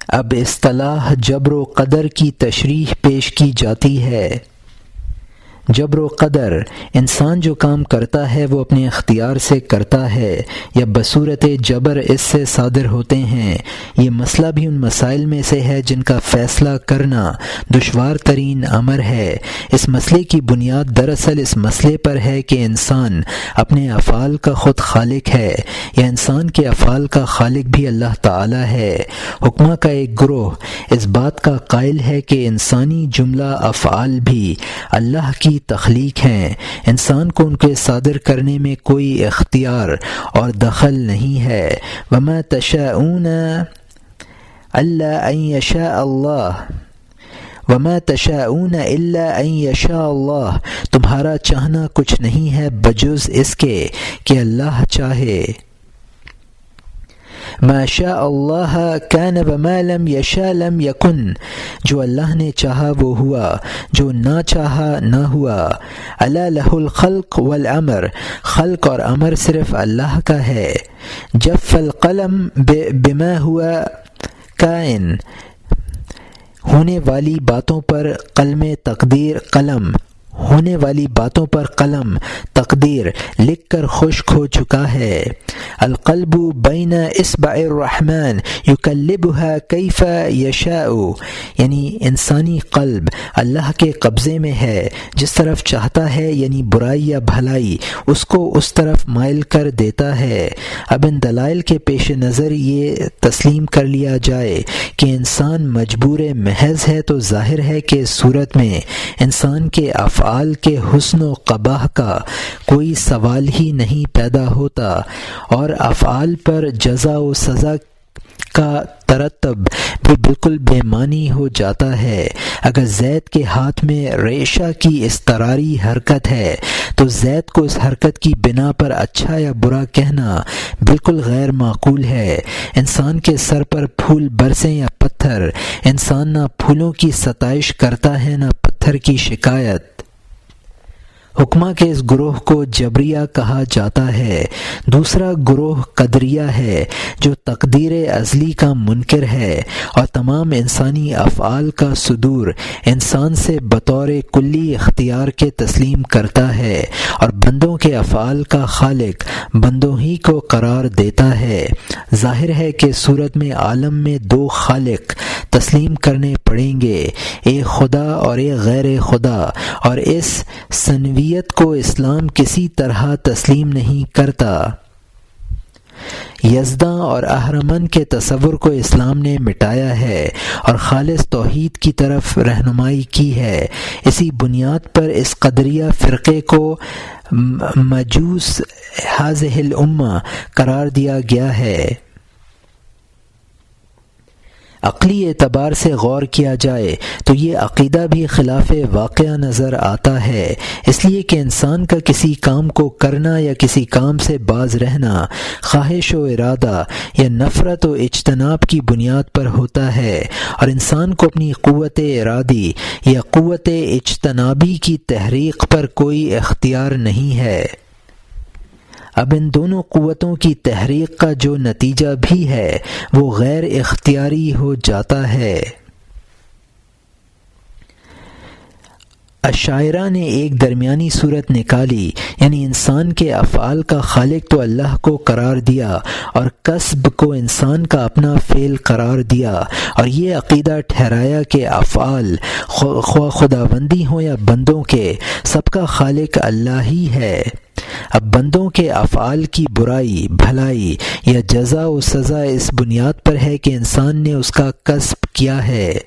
اب اصطلاح جبر و قدر کی تشریح پیش کی جاتی ہے۔ جبر و قدر، انسان جو کام کرتا ہے وہ اپنے اختیار سے کرتا ہے یا بصورت جبر اس سے صادر ہوتے ہیں۔ یہ مسئلہ بھی ان مسائل میں سے ہے جن کا فیصلہ کرنا دشوار ترین امر ہے۔ اس مسئلے کی بنیاد دراصل اس مسئلے پر ہے کہ انسان اپنے افعال کا خود خالق ہے یا انسان کے افعال کا خالق بھی اللہ تعالی ہے۔ حکماء کا ایک گروہ اس بات کا قائل ہے کہ انسانی جملہ افعال بھی اللہ کی تخلیق ہیں، انسان کو ان کے صادر کرنے میں کوئی اختیار اور دخل نہیں ہے۔ وَمَا تَشَاءُونَ إِلَّا أَن يَشَاءَ اللَّهُ وَمَا تَشَاءُونَ إِلَّا أَن يَشَاءَ اللَّهُ، تمہارا چاہنا کچھ نہیں ہے بجز اس کے کہ اللہ چاہے۔ ما شاء اللہ کان وما لم یشاء لم یکن، جو اللہ نے چاہا وہ ہوا، جو نہ چاہا نہ ہوا۔ الا لہ الخلق والامر، خلق اور امر صرف اللہ کا ہے۔ جف القلم بما ہوا کائن، ہونے والی باتوں پر قلم تقدیر قلم ہونے والی باتوں پر قلم تقدیر لکھ کر خشک ہو چکا ہے۔ القلب بین اصبع الرحمن یقلبها کیف یشاء، یعنی انسانی قلب اللہ کے قبضے میں ہے، جس طرف چاہتا ہے، یعنی برائی یا بھلائی اس کو اس طرف مائل کر دیتا ہے۔ اب ان دلائل کے پیش نظر یہ تسلیم کر لیا جائے کہ انسان مجبور محض ہے تو ظاہر ہے کہ اس صورت میں انسان کے افعال کے حسن و قباح کا کوئی سوال ہی نہیں پیدا ہوتا، اور افعال پر جزا و سزا کا ترتب بھی بالکل بے معنی ہو جاتا ہے۔ اگر زید کے ہاتھ میں ریشہ کی اضطراری حرکت ہے تو زید کو اس حرکت کی بنا پر اچھا یا برا کہنا بالکل غیر معقول ہے۔ انسان کے سر پر پھول برسیں یا پتھر، انسان نہ پھولوں کی ستائش کرتا ہے نہ پتھر کی شکایت۔ حکماء کے اس گروہ کو جبریہ کہا جاتا ہے۔ دوسرا گروہ قدریہ ہے جو تقدیر ازلی کا منکر ہے اور تمام انسانی افعال کا صدور انسان سے بطور کلی اختیار کے تسلیم کرتا ہے اور بندوں کے افعال کا خالق بندوں ہی کو قرار دیتا ہے۔ ظاہر ہے کہ صورت میں عالم میں دو خالق تسلیم کرنے پڑیں گے، ایک خدا اور ایک غیر خدا، اور اس سنویت کو اسلام کسی طرح تسلیم نہیں کرتا۔ یزداں اور اہرمن کے تصور کو اسلام نے مٹایا ہے اور خالص توحید کی طرف رہنمائی کی ہے۔ اسی بنیاد پر اس قدریہ فرقے کو مجوس ہذہ الامہ قرار دیا گیا ہے۔ عقلی اعتبار سے غور کیا جائے تو یہ عقیدہ بھی خلاف واقعہ نظر آتا ہے، اس لیے کہ انسان کا کسی کام کو کرنا یا کسی کام سے باز رہنا خواہش و ارادہ یا نفرت و اجتناب کی بنیاد پر ہوتا ہے، اور انسان کو اپنی قوت ارادی یا قوت اجتنابی کی تحریک پر کوئی اختیار نہیں ہے۔ اب ان دونوں قوتوں کی تحریک کا جو نتیجہ بھی ہے وہ غیر اختیاری ہو جاتا ہے۔ اشاعرہ نے ایک درمیانی صورت نکالی، یعنی انسان کے افعال کا خالق تو اللہ کو قرار دیا اور کسب کو انسان کا اپنا فعل قرار دیا، اور یہ عقیدہ ٹھہرایا کہ افعال خواہ خداوندی ہوں یا بندوں کے، سب کا خالق اللہ ہی ہے۔ اب بندوں کے افعال کی برائی، بھلائی یا جزا و سزا اس بنیاد پر ہے کہ انسان نے اس کا کسب کیا ہے۔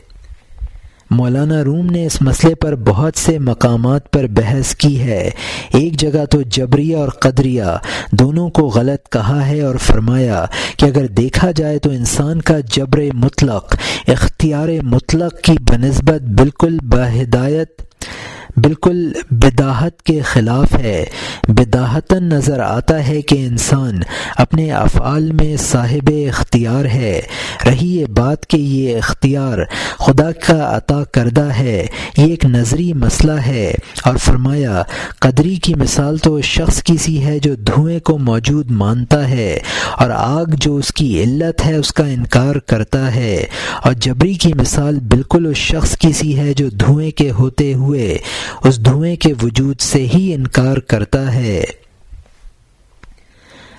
مولانا روم نے اس مسئلے پر بہت سے مقامات پر بحث کی ہے۔ ایک جگہ تو جبریہ اور قدریہ دونوں کو غلط کہا ہے اور فرمایا کہ اگر دیکھا جائے تو انسان کا جبر مطلق اختیار مطلق کی بنسبت بالکل بالکل بداہت کے خلاف ہے۔ بداہتاً نظر آتا ہے کہ انسان اپنے افعال میں صاحب اختیار ہے، رہی یہ بات کہ یہ اختیار خدا کا عطا کردہ ہے، یہ ایک نظری مسئلہ ہے۔ اور فرمایا قدری کی مثال تو اس شخص کی سی ہے جو دھوئیں کو موجود مانتا ہے اور آگ جو اس کی علت ہے اس کا انکار کرتا ہے، اور جبری کی مثال بالکل اس شخص کی سی ہے جو دھوئیں کے ہوتے ہوئے اس دھوئیں کے وجود سے ہی انکار کرتا ہے۔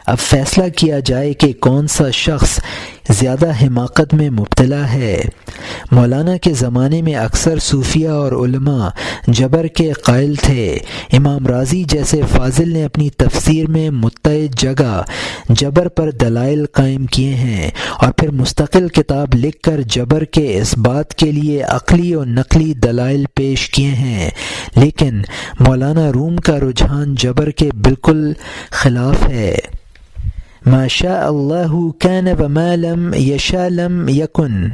اب فیصلہ کیا جائے کہ کون سا شخص زیادہ حماقت میں مبتلا ہے۔ مولانا کے زمانے میں اکثر صوفیہ اور علماء جبر کے قائل تھے۔ امام راضی جیسے فاضل نے اپنی تفسیر میں متعدد جگہ جبر پر دلائل قائم کیے ہیں اور پھر مستقل کتاب لکھ کر جبر کے اس بات کے لیے عقلی اور نقلی دلائل پیش کیے ہیں، لیکن مولانا روم کا رجحان جبر کے بالکل خلاف ہے۔ ما شاء اللہ کان وما لم یشاء لم یکن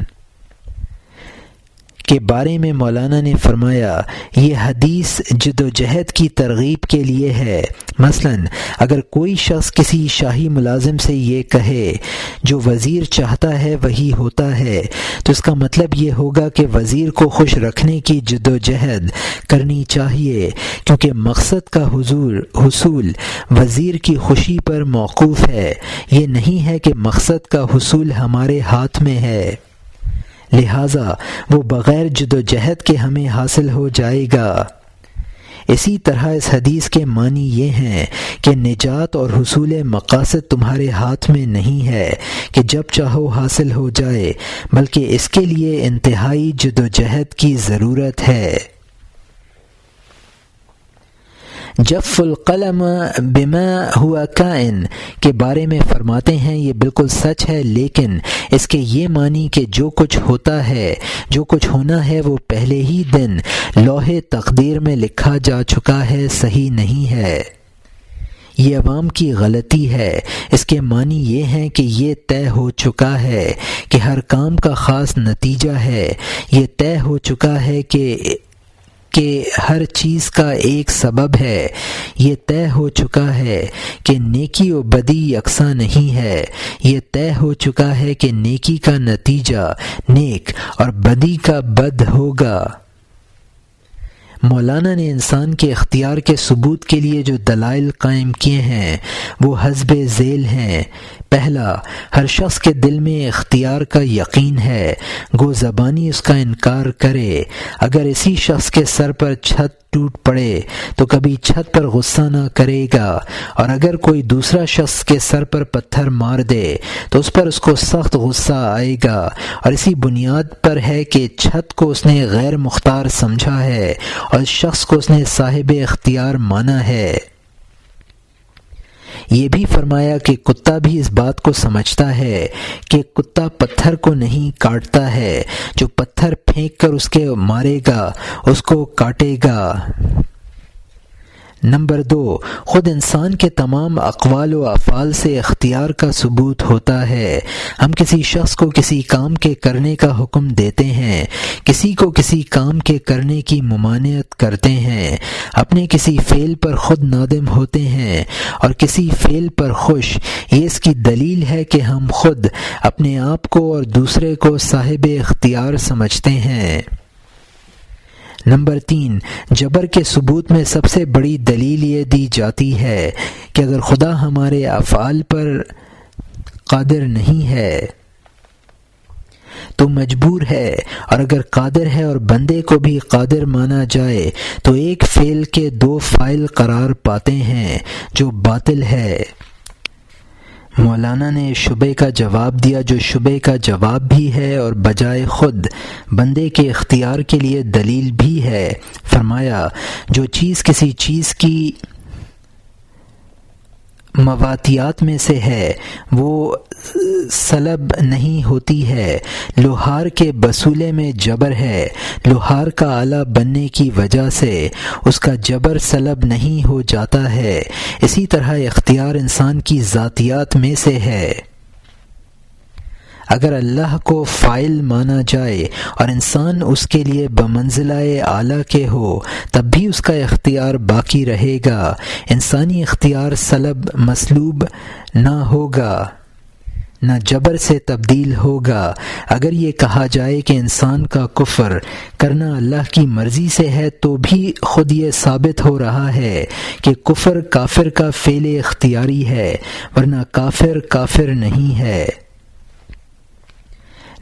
کے بارے میں مولانا نے فرمایا یہ حدیث جد و جہد کی ترغیب کے لیے ہے۔ مثلا اگر کوئی شخص کسی شاہی ملازم سے یہ کہے جو وزیر چاہتا ہے وہی ہوتا ہے، تو اس کا مطلب یہ ہوگا کہ وزیر کو خوش رکھنے کی جد و جہد کرنی چاہیے، کیونکہ مقصد کا حصول وزیر کی خوشی پر موقوف ہے، یہ نہیں ہے کہ مقصد کا حصول ہمارے ہاتھ میں ہے، لہذا وہ بغیر جد و جہد کے ہمیں حاصل ہو جائے گا۔ اسی طرح اس حدیث کے معنی یہ ہیں کہ نجات اور حصول مقاصد تمہارے ہاتھ میں نہیں ہے کہ جب چاہو حاصل ہو جائے، بلکہ اس کے لیے انتہائی جد و جہد کی ضرورت ہے۔ جف القلم بما ہوا کائن کے بارے میں فرماتے ہیں یہ بالکل سچ ہے، لیکن اس کے یہ معنی کہ جو کچھ ہوتا ہے، جو کچھ ہونا ہے وہ پہلے ہی دن لوح تقدیر میں لکھا جا چکا ہے، صحیح نہیں ہے۔ یہ عوام کی غلطی ہے۔ اس کے معنی یہ ہیں کہ یہ طے ہو چکا ہے کہ ہر کام کا خاص نتیجہ ہے، یہ طے ہو چکا ہے کہ ہر چیز کا ایک سبب ہے، یہ طے ہو چکا ہے کہ نیکی و بدی یکساں نہیں ہے، یہ طے ہو چکا ہے کہ نیکی کا نتیجہ نیک اور بدی کا بد ہوگا۔ مولانا نے انسان کے اختیار کے ثبوت کے لیے جو دلائل قائم کیے ہیں وہ حسب ذیل ہیں۔ پہلا، ہر شخص کے دل میں اختیار کا یقین ہے، گو زبانی اس کا انکار کرے۔ اگر اسی شخص کے سر پر چھت ٹوٹ پڑے تو کبھی چھت پر غصہ نہ کرے گا، اور اگر کوئی دوسرا شخص کے سر پر پتھر مار دے تو اس پر اس کو سخت غصہ آئے گا، اور اسی بنیاد پر ہے کہ چھت کو اس نے غیر مختار سمجھا ہے اور اس شخص کو اس نے صاحب اختیار مانا ہے۔ یہ بھی فرمایا کہ کتا بھی اس بات کو سمجھتا ہے کہ کتا پتھر کو نہیں کاٹتا ہے، جو پتھر پھینک کر اس کے مارے گا اس کو کاٹے گا۔ نمبر 2، خود انسان کے تمام اقوال و افعال سے اختیار کا ثبوت ہوتا ہے۔ ہم کسی شخص کو کسی کام کے کرنے کا حکم دیتے ہیں، کسی کو کسی کام کے کرنے کی ممانعت کرتے ہیں، اپنے کسی فعل پر خود نادم ہوتے ہیں اور کسی فعل پر خوش۔ یہ اس کی دلیل ہے کہ ہم خود اپنے آپ کو اور دوسرے کو صاحب اختیار سمجھتے ہیں۔ نمبر 3، جبر کے ثبوت میں سب سے بڑی دلیل یہ دی جاتی ہے کہ اگر خدا ہمارے افعال پر قادر نہیں ہے تو مجبور ہے، اور اگر قادر ہے اور بندے کو بھی قادر مانا جائے تو ایک فعل کے 2 فاعل قرار پاتے ہیں جو باطل ہے۔ مولانا نے شبے کا جواب دیا جو شبے کا جواب بھی ہے اور بجائے خود بندے کے اختیار کے لیے دلیل بھی ہے۔ فرمایا جو چیز کسی چیز کی مواتیات میں سے ہے وہ سلب نہیں ہوتی ہے۔ لوہار کے بسولے میں جبر ہے، لوہار کا آلہ بننے کی وجہ سے اس کا جبر سلب نہیں ہو جاتا ہے۔ اسی طرح اختیار انسان کی ذاتیات میں سے ہے۔ اگر اللہ کو فاعل مانا جائے اور انسان اس کے لیے بمنزلہ اعلیٰ کے ہو تب بھی اس کا اختیار باقی رہے گا، انسانی اختیار سلب مسلوب نہ ہوگا، نہ جبر سے تبدیل ہوگا۔ اگر یہ کہا جائے کہ انسان کا کفر کرنا اللہ کی مرضی سے ہے تو بھی خود یہ ثابت ہو رہا ہے کہ کفر کافر کا فعل اختیاری ہے، ورنہ کافر کافر نہیں ہے۔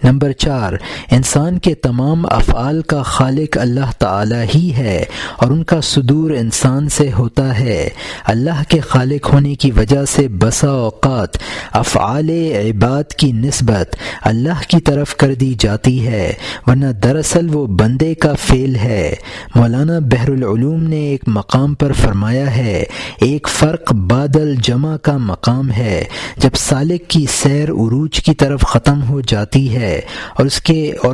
نمبر 4، انسان کے تمام افعال کا خالق اللہ تعالی ہی ہے اور ان کا صدور انسان سے ہوتا ہے۔ اللہ کے خالق ہونے کی وجہ سے بسا اوقات افعال عباد کی نسبت اللہ کی طرف کر دی جاتی ہے، ورنہ دراصل وہ بندے کا فعل ہے۔ مولانا بحر العلوم نے ایک مقام پر فرمایا ہے، ایک فرق بعد الجمع کا مقام ہے، جب سالک کی سیر عروج کی طرف ختم ہو جاتی ہے اور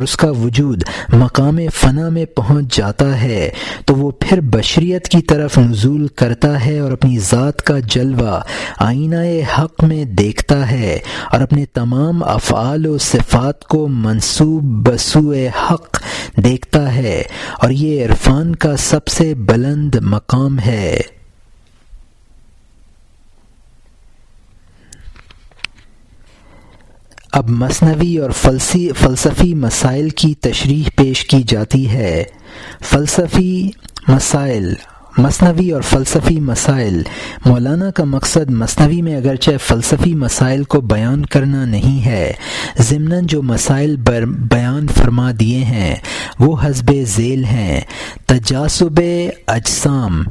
اس کا وجود مقام فنا میں پہنچ جاتا ہے تو وہ پھر بشریت کی طرف نزول کرتا ہے اور اپنی ذات کا جلوہ آئینہ حق میں دیکھتا ہے اور اپنے تمام افعال و صفات کو منسوب بسوء حق دیکھتا ہے، اور یہ عرفان کا سب سے بلند مقام ہے۔ اب مثنوی اور فلسفی مسائل کی تشریح پیش کی جاتی ہے۔ مثنوی اور فلسفی مسائل۔ مولانا کا مقصد مثنوی میں اگرچہ فلسفی مسائل کو بیان کرنا نہیں ہے، ضمناً جو مسائل بیان فرما دیے ہیں وہ حسب ذیل ہیں۔ تجاذب اجسام،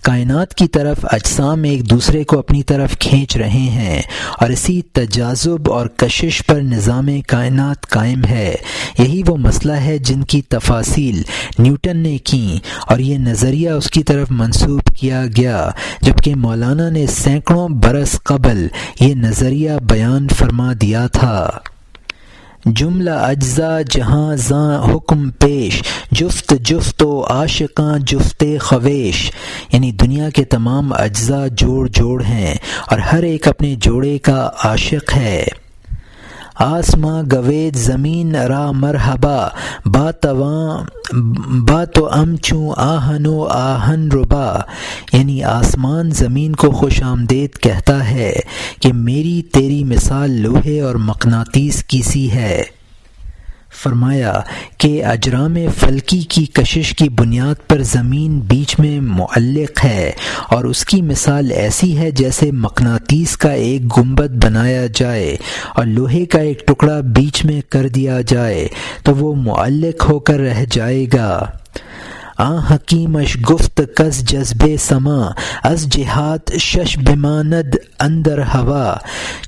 کائنات کی طرف اجسام ایک دوسرے کو اپنی طرف کھینچ رہے ہیں اور اسی تجاذب اور کشش پر نظام کائنات قائم ہے۔ یہی وہ مسئلہ ہے جن کی تفاصیل نیوٹن نے کی اور یہ نظریہ اس کی طرف منسوب کیا گیا، جبکہ مولانا نے سینکڑوں برس قبل یہ نظریہ بیان فرما دیا تھا۔ جملہ اجزا جہاں زاں حکم پیش، جفت جفت و عاشقاں جفت خویش، یعنی دنیا کے تمام اجزاء جوڑ جوڑ ہیں اور ہر ایک اپنے جوڑے کا عاشق ہے۔ آسماں گوید زمین را مرحبا، با تو ام چوں آہن و آہن ربا، یعنی آسمان زمین کو خوش آمدید کہتا ہے کہ میری تیری مثال لوہے اور مقناطیس کی سی ہے۔ فرمایا کہ اجرام فلکی کی کشش کی بنیاد پر زمین بیچ میں معلق ہے اور اس کی مثال ایسی ہے جیسے مقناطیس کا ایک گنبد بنایا جائے اور لوہے کا ایک ٹکڑا بیچ میں کر دیا جائے تو وہ معلق ہو کر رہ جائے گا۔ حکیمش گفت کس جذبے سما، از جہات شش بماند اندر ہوا،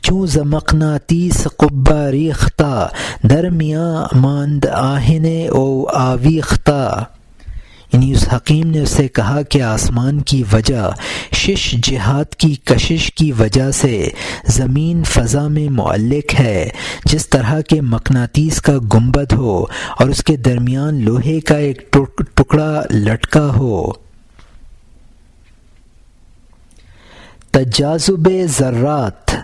چوں ز مقناطیس قبہ ریختہ، درمیاں ماند آہن او آویختہ، یعنی اس حکیم نے اسے کہا کہ آسمان کی وجہ شش جہات کی کشش کی وجہ سے زمین فضا میں معلق ہے، جس طرح کے مقناطیس کا گنبد ہو اور اس کے درمیان لوہے کا ایک ٹکڑا لٹکا ہو۔ تجاذب ذرات۔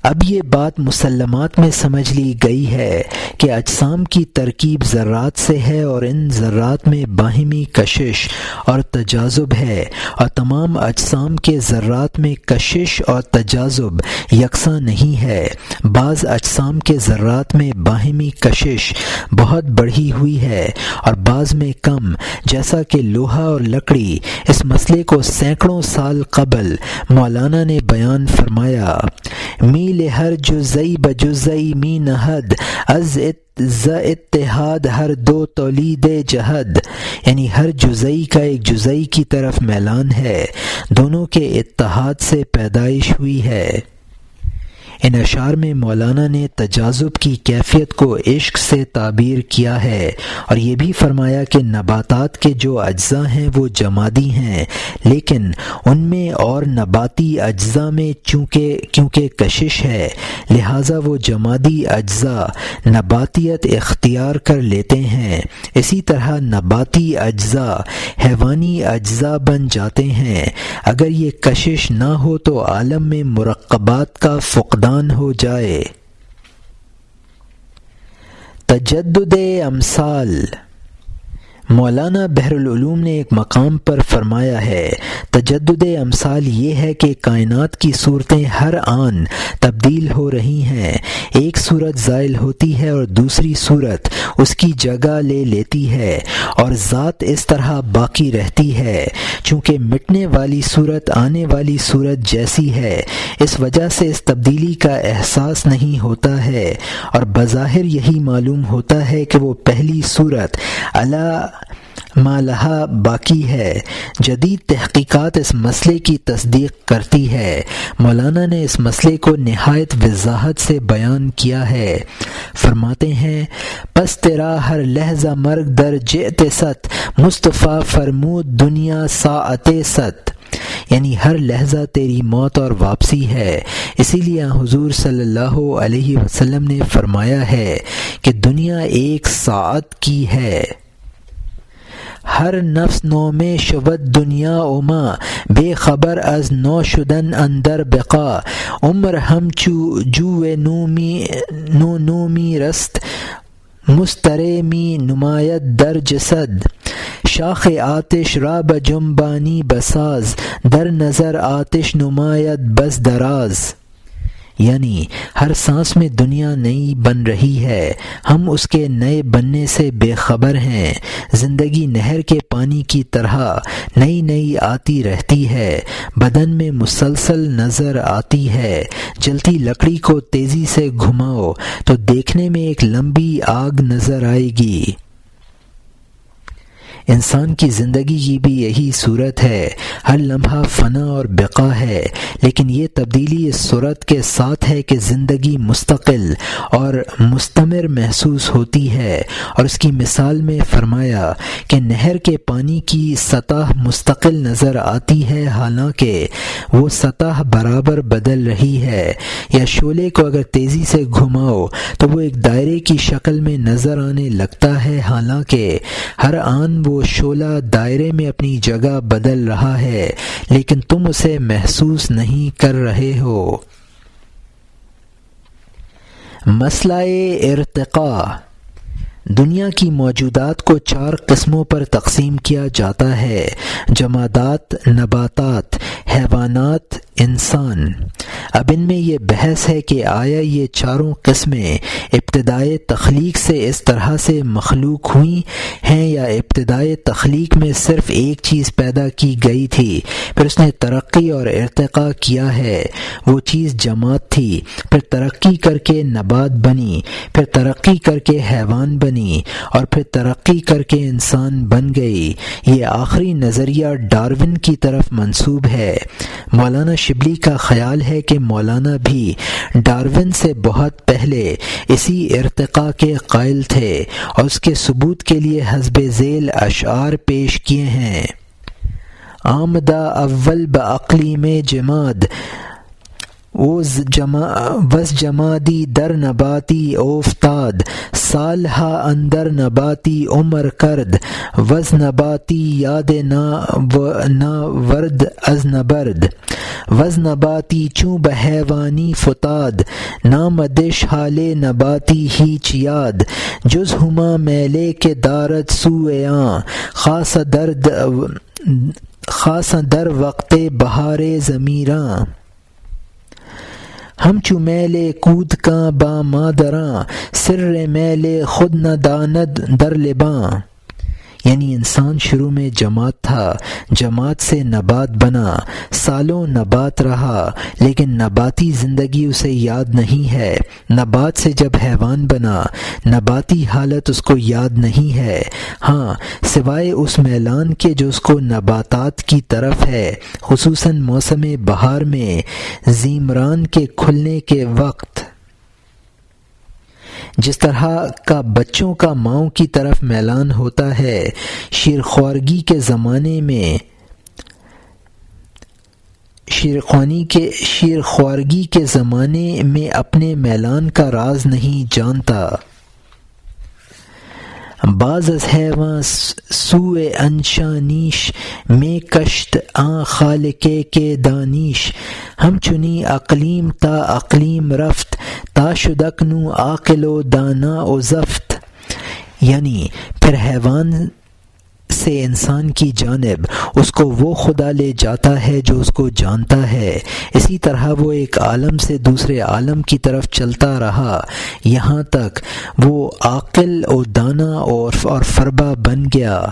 اب یہ بات مسلمات میں سمجھ لی گئی ہے کہ اجسام کی ترکیب ذرات سے ہے اور ان ذرات میں باہمی کشش اور تجاذب ہے، اور تمام اجسام کے ذرات میں کشش اور تجاذب یکساں نہیں ہے۔ بعض اجسام کے ذرات میں باہمی کشش بہت بڑھی ہوئی ہے اور بعض میں کم، جیسا کہ لوہا اور لکڑی۔ اس مسئلے کو سینکڑوں سال قبل مولانا نے بیان فرمایا۔ میل ہر جزئی بجزئی می نہد، از اتحاد ہر دو تولید جہد، یعنی ہر جزئی کا ایک جزئی کی طرف میلان ہے، دونوں کے اتحاد سے پیدائش ہوئی ہے۔ ان اشعار میں مولانا نے تجاذب کی کیفیت کو عشق سے تعبیر کیا ہے اور یہ بھی فرمایا کہ نباتات کے جو اجزاء ہیں وہ جمادی ہیں، لیکن ان میں اور نباتی اجزاء میں کیونکہ کشش ہے لہٰذا وہ جمادی اجزاء نباتیت اختیار کر لیتے ہیں، اسی طرح نباتی اجزاء حیوانی اجزاء بن جاتے ہیں۔ اگر یہ کشش نہ ہو تو عالم میں مرکبات کا فقدان ہو جائے۔ تجدد امثال۔ مولانا بحر العلوم نے ایک مقام پر فرمایا ہے، تجدد امثال یہ ہے کہ کائنات کی صورتیں ہر آن تبدیل ہو رہی ہیں، ایک صورت زائل ہوتی ہے اور دوسری صورت اس کی جگہ لے لیتی ہے، اور ذات اس طرح باقی رہتی ہے۔ چونکہ مٹنے والی صورت آنے والی صورت جیسی ہے، اس وجہ سے اس تبدیلی کا احساس نہیں ہوتا ہے، اور بظاہر یہی معلوم ہوتا ہے کہ وہ پہلی صورت علی ما لہا باقی ہے۔ جدید تحقیقات اس مسئلے کی تصدیق کرتی ہے۔ مولانا نے اس مسئلے کو نہایت وضاحت سے بیان کیا ہے۔ فرماتے ہیں، پس تیرا ہر لحظہ مرگ در جئت ست، مصطفیٰ فرمود دنیا ساعت ست، یعنی ہر لحظہ تیری موت اور واپسی ہے۔ اسی لیے حضور صلی اللہ علیہ وسلم نے فرمایا ہے کہ دنیا ایک ساعت کی ہے۔ ہر نفس نو میں شود دنیا اما، بے خبر از نو شدن اندر بقا، عمر ہم جو نومی رست، مسترے می نمایت در جسد، شاخ آتش را بجنبانی بساز، در نظر آتش نمایت بس دراز، یعنی ہر سانس میں دنیا نئی بن رہی ہے، ہم اس کے نئے بننے سے بے خبر ہیں۔ زندگی نہر کے پانی کی طرح نئی نئی آتی رہتی ہے، بدن میں مسلسل نظر آتی ہے۔ جلتی لکڑی کو تیزی سے گھماؤ تو دیکھنے میں ایک لمبی آگ نظر آئے گی۔ انسان کی زندگی کی بھی یہی صورت ہے، ہر لمحہ فنا اور بقا ہے، لیکن یہ تبدیلی اس صورت کے ساتھ ہے کہ زندگی مستقل اور مستمر محسوس ہوتی ہے، اور اس کی مثال میں فرمایا کہ نہر کے پانی کی سطح مستقل نظر آتی ہے، حالانکہ وہ سطح برابر بدل رہی ہے، یا شعلے کو اگر تیزی سے گھماؤ تو وہ ایک دائرے کی شکل میں نظر آنے لگتا ہے، حالانکہ ہر آن وہ شعلہ دائرے میں اپنی جگہ بدل رہا ہے، لیکن تم اسے محسوس نہیں کر رہے ہو۔ مسئلہ ارتقاء۔ دنیا کی موجودات کو 4 قسموں پر تقسیم کیا جاتا ہے: جمادات، نباتات، حیوانات، انسان۔ اب ان میں یہ بحث ہے کہ آیا یہ چاروں قسمیں ابتدائے تخلیق سے اس طرح سے مخلوق ہوئی ہیں، یا ابتدائے تخلیق میں صرف ایک چیز پیدا کی گئی تھی، پھر اس نے ترقی اور ارتقاء کیا ہے، وہ چیز جماد تھی، پھر ترقی کر کے نبات بنی، پھر ترقی کر کے حیوان بنی، اور پھر ترقی کر کے انسان بن گئی۔ یہ آخری نظریہ ڈارون کی طرف منسوب ہے۔ مولانا شبلی کا خیال ہے کہ مولانا بھی ڈارون سے بہت پہلے اسی ارتقاء کے قائل تھے، اور اس کے ثبوت کے لیے حسب ذیل اشعار پیش کیے ہیں: آمدہ اول بعقلی میں جماد، وز جمادی در نباتی اوفتاد، سالہا اندر نباتی عمر کرد، وز نباتی یاد نا ورد از نبرد، وز نباتی چوں بحیوانی فتاد، نامدش حال نباتی ہیچ یاد، جز ہما میلے کے دارد سویاں، خاص در وقت بہار ضمیراں، ہم چو میل کود کاں با مادراں، سر میل خود نہ داند در لباں۔ یعنی انسان شروع میں جماد تھا، جماد سے نبات بنا، سالوں نبات رہا، لیکن نباتی زندگی اسے یاد نہیں ہے۔ نبات سے جب حیوان بنا، نباتی حالت اس کو یاد نہیں ہے، ہاں سوائے اس میلان کے جو اس کو نباتات کی طرف ہے، خصوصاً موسم بہار میں زیمران کے کھلنے کے وقت، جس طرح کا بچوں کا ماؤں کی طرف میلان ہوتا ہے۔ شیرخوارگی کے زمانے میں شیرخوارگی کے زمانے میں اپنے میلان کا راز نہیں جانتا۔ بعض از حیواں سوء انشانیش میں کشت آن خالقے کے دانیش، ہم چنی اقلیم تا اقلیم رفت، تا شدکنو عاقل و دانا و زفت۔ یعنی پھر حیوان سے انسان کی جانب اس کو وہ خدا لے جاتا ہے جو اس کو جانتا ہے۔ اسی طرح وہ ایک عالم سے دوسرے عالم کی طرف چلتا رہا یہاں تک وہ عاقل و دانا اور فربا بن گیا۔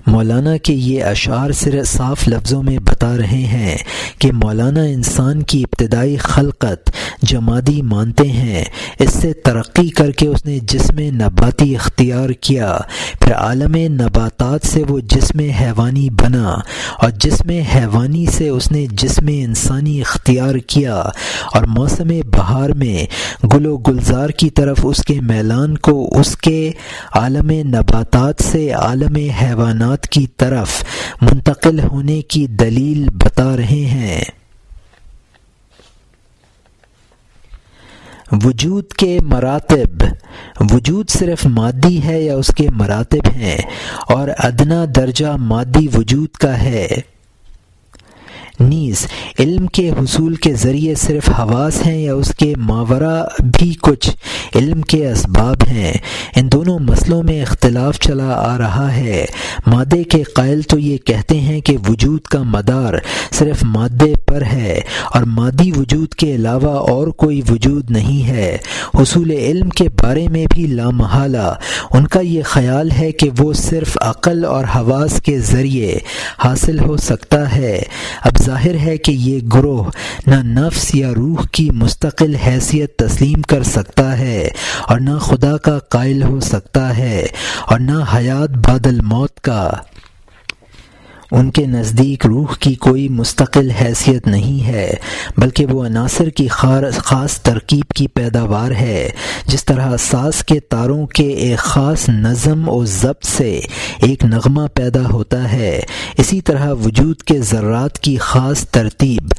مولانا کے یہ اشعار صرف صاف لفظوں میں بتا رہے ہیں کہ مولانا انسان کی ابتدائی خلقت جمادی مانتے ہیں، اس سے ترقی کر کے اس نے جسم نباتی اختیار کیا، پھر عالم نباتات سے وہ جسم حیوانی بنا، اور جسم حیوانی سے اس نے جسم انسانی اختیار کیا، اور موسم بہار میں گل و گلزار کی طرف اس کے میلان کو اس کے عالم نباتات سے عالم حیوانات کی طرف منتقل ہونے کی دلیل بتا رہے ہیں۔ وجود کے مراتب، وجود صرف مادی ہے یا اس کے مراتب ہیں، اور ادنا درجہ مادی وجود کا ہے۔ نیز علم کے حصول کے ذریعے صرف حواس ہیں یا اس کے ماورا بھی کچھ علم کے اسباب ہیں۔ ان دونوں مسئلوں میں اختلاف چلا آ رہا ہے۔ مادے کے قائل تو یہ کہتے ہیں کہ وجود کا مدار صرف مادے پر ہے اور مادی وجود کے علاوہ اور کوئی وجود نہیں ہے۔ حصول علم کے بارے میں بھی لامحالہ ان کا یہ خیال ہے کہ وہ صرف عقل اور حواس کے ذریعے حاصل ہو سکتا ہے۔ اب ظاہر ہے کہ یہ گروہ نہ نفس یا روح کی مستقل حیثیت تسلیم کر سکتا ہے اور نہ خدا کا قائل ہو سکتا ہے اور نہ حیات بعد الموت کا۔ ان کے نزدیک روح کی کوئی مستقل حیثیت نہیں ہے، بلکہ وہ عناصر کی خاص ترکیب کی پیداوار ہے۔ جس طرح ساز کے تاروں کے ایک خاص نظم و ضبط سے ایک نغمہ پیدا ہوتا ہے، اسی طرح وجود کے ذرات کی خاص ترتیب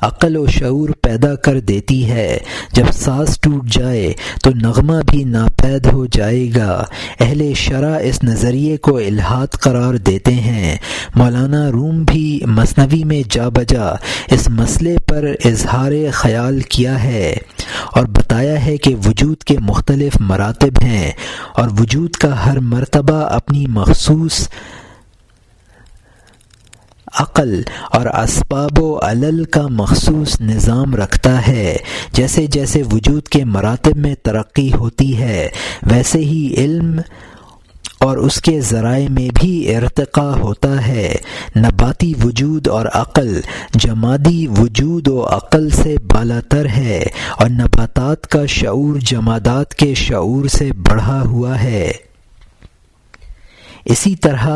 عقل و شعور پیدا کر دیتی ہے۔ جب ساز ٹوٹ جائے تو نغمہ بھی ناپید ہو جائے گا۔ اہل شرع اس نظریے کو الحاد قرار دیتے ہیں۔ مولانا روم بھی مثنوی میں جا بجا اس مسئلے پر اظہار خیال کیا ہے اور بتایا ہے کہ وجود کے مختلف مراتب ہیں اور وجود کا ہر مرتبہ اپنی مخصوص عقل اور اسباب و علل کا مخصوص نظام رکھتا ہے۔ جیسے جیسے وجود کے مراتب میں ترقی ہوتی ہے ویسے ہی علم اور اس کے ذرائع میں بھی ارتقاء ہوتا ہے۔ نباتی وجود اور عقل جمادی وجود و عقل سے بالاتر ہے اور نباتات کا شعور جمادات کے شعور سے بڑھا ہوا ہے۔ اسی طرح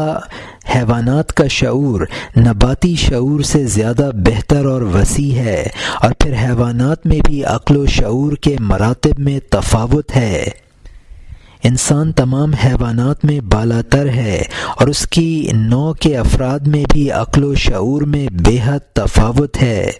حیوانات کا شعور نباتی شعور سے زیادہ بہتر اور وسیع ہے، اور پھر حیوانات میں بھی عقل و شعور کے مراتب میں تفاوت ہے۔ انسان تمام حیوانات میں بالاتر ہے اور اس کی نوع کے افراد میں بھی عقل و شعور میں بے حد تفاوت ہے۔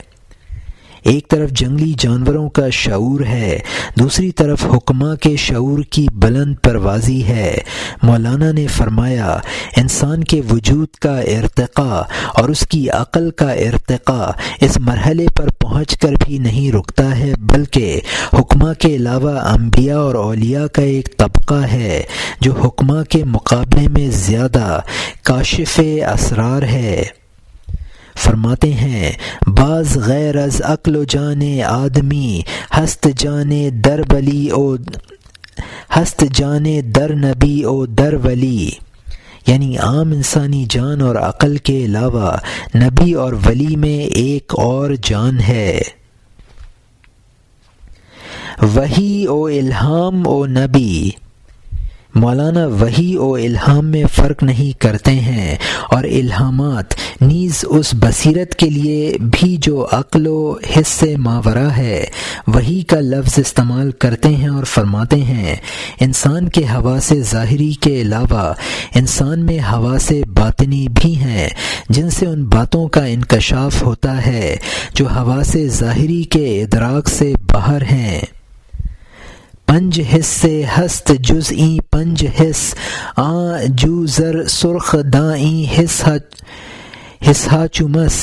ایک طرف جنگلی جانوروں کا شعور ہے، دوسری طرف حکماء کے شعور کی بلند پروازی ہے۔ مولانا نے فرمایا انسان کے وجود کا ارتقاء اور اس کی عقل کا ارتقاء اس مرحلے پر پہنچ کر بھی نہیں رکتا ہے، بلکہ حکماء کے علاوہ انبیاء اور اولیاء کا ایک طبقہ ہے جو حکماء کے مقابلے میں زیادہ کاشف اسرار ہے۔ فرماتے ہیں بعض غیر از عقل و جان آدمی ہست جان در ولی او ہست جان در نبی او در ولی، یعنی عام انسانی جان اور عقل کے علاوہ نبی اور ولی میں ایک اور جان ہے۔ وحی و الہام و نبی، مولانا وحی و الہام میں فرق نہیں کرتے ہیں، اور الہامات نیز اس بصیرت کے لیے بھی جو عقل و حس سے ماورا ہے وحی کا لفظ استعمال کرتے ہیں اور فرماتے ہیں انسان کے حواس ظاہری کے علاوہ انسان میں حواس باطنی بھی ہیں جن سے ان باتوں کا انکشاف ہوتا ہے جو حواس ظاہری کے ادراک سے باہر ہیں۔ پنج حس سے ہست جزئی پنج حس آن جو زر سرخ دائیں حس ہا چمس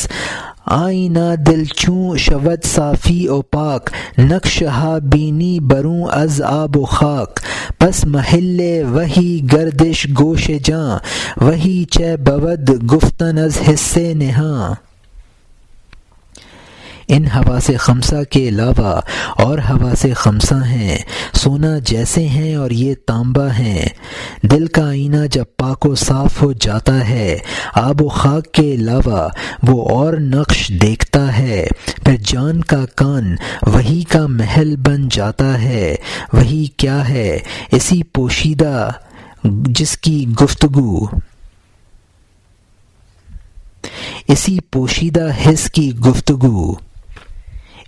آئینہ دل چوں شود صافی و پاک، نقش ہا بینی بروں از آب و خاک، پس محل وہی گردش گوش جاں، وہی چہ بود گفتن از حصے نہاں۔ ان حواس خمسہ کے علاوہ اور حواس خمسہ ہیں، سونا جیسے ہیں اور یہ تانبا ہیں۔ دل کا آئینہ جب پاک و صاف ہو جاتا ہے، آب و خاک کے علاوہ وہ اور نقش دیکھتا ہے، پھر جان کا کان وہی کا محل بن جاتا ہے۔ وہی کیا ہے؟ اسی پوشیدہ جس کی گفتگو، اسی پوشیدہ حس کی گفتگو۔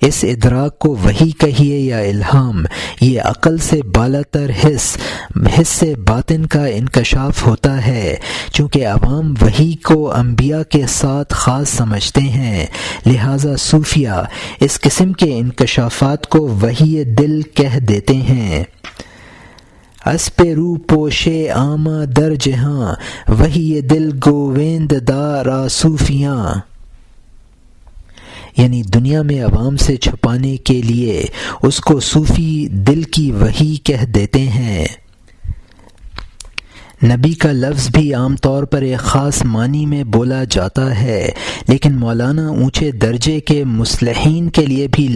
اس ادراک کو وحی کہیے یا الہام، یہ عقل سے بالا تر حس سے باطن کا انکشاف ہوتا ہے۔ چونکہ عوام وحی کو انبیاء کے ساتھ خاص سمجھتے ہیں، لہذا صوفیہ اس قسم کے انکشافات کو وحی دل کہہ دیتے ہیں۔ اسپ رو پوشے عامہ در جہاں، وحی دل گووند دارا صوفیاں۔ یعنی دنیا میں عوام سے چھپانے کے لیے اس کو صوفی دل کی وحی کہہ دیتے ہیں۔ نبی کا لفظ بھی عام طور پر ایک خاص معنی میں بولا جاتا ہے، لیکن مولانا اونچے درجے کے مصلحین کے لیے بھی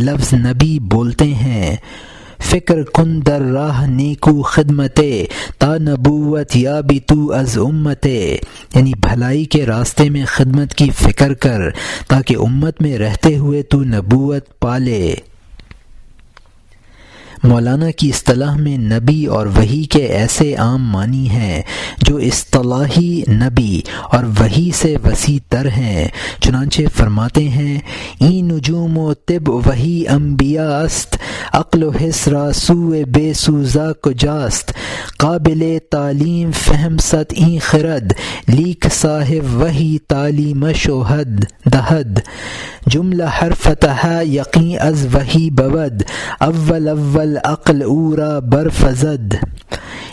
لفظ نبی بولتے ہیں۔ فکر کن در راہ نیکو خدمتے، تا نبوت یا بھی تو از امتے، یعنی بھلائی کے راستے میں خدمت کی فکر کر تاکہ امت میں رہتے ہوئے تو نبوت پالے۔ مولانا کی اصطلاح میں نبی اور وحی کے ایسے عام معنی ہیں جو اصطلاحی نبی اور وحی سے وسیع تر ہیں۔ چنانچہ فرماتے ہیں، این نجوم و طب وحی انبیاء است، عقل و حس را سوء بے سوزا کجاست، قابل تعلیم فہم ست این خرد، لیک صاحب وحی تعلیمش و حد دہد، جملہ ہر فتح یقین از وحی بود، اول عقل اورا برفزد۔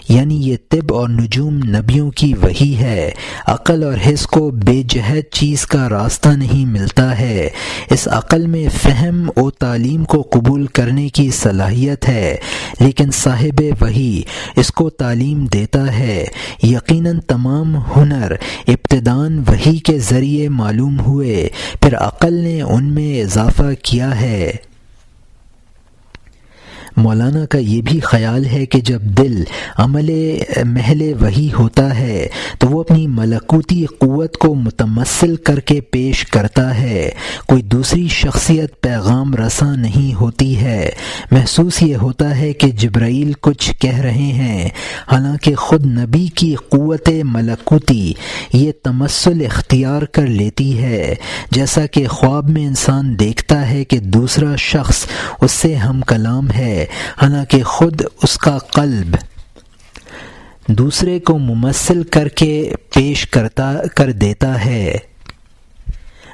یعنی یہ طب اور نجوم نبیوں کی وحی ہے۔ عقل اور حس کو بے جہت چیز کا راستہ نہیں ملتا ہے۔ اس عقل میں فہم و تعلیم کو قبول کرنے کی صلاحیت ہے، لیکن صاحب وحی اس کو تعلیم دیتا ہے۔ یقیناً تمام ہنر ابتداً وحی کے ذریعے معلوم ہوئے، پھر عقل نے ان میں اضافہ کیا ہے۔ مولانا کا یہ بھی خیال ہے کہ جب دل محل وحی ہوتا ہے تو وہ اپنی ملکوتی قوت کو متمثل کر کے پیش کرتا ہے، کوئی دوسری شخصیت پیغام رساں نہیں ہوتی ہے۔ محسوس یہ ہوتا ہے کہ جبرائیل کچھ کہہ رہے ہیں، حالانکہ خود نبی کی قوت ملکوتی یہ تمثل اختیار کر لیتی ہے، جیسا کہ خواب میں انسان دیکھتا ہے کہ دوسرا شخص اس سے ہم کلام ہے، حالانکہ خود اس کا قلب دوسرے کو ممثل کر کے پیش کر دیتا ہے۔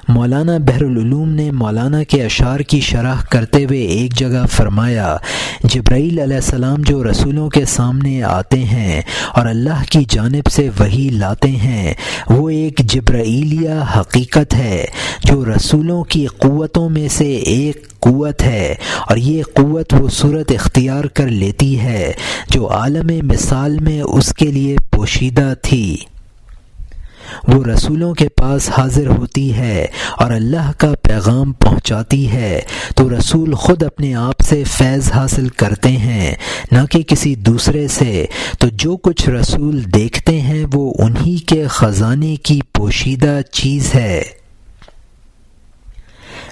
مولانا بحر العلوم نے مولانا کے اشعار کی شرح کرتے ہوئے ایک جگہ فرمایا، جبرائیل علیہ السلام جو رسولوں کے سامنے آتے ہیں اور اللہ کی جانب سے وحی لاتے ہیں، وہ ایک جبرائیلیہ حقیقت ہے جو رسولوں کی قوتوں میں سے ایک قوت ہے، اور یہ قوت وہ صورت اختیار کر لیتی ہے جو عالم مثال میں اس کے لیے پوشیدہ تھی۔ وہ رسولوں کے پاس حاضر ہوتی ہے اور اللہ کا پیغام پہنچاتی ہے، تو رسول خود اپنے آپ سے فیض حاصل کرتے ہیں، نہ کہ کسی دوسرے سے۔ تو جو کچھ رسول دیکھتے ہیں وہ انہی کے خزانے کی پوشیدہ چیز ہے۔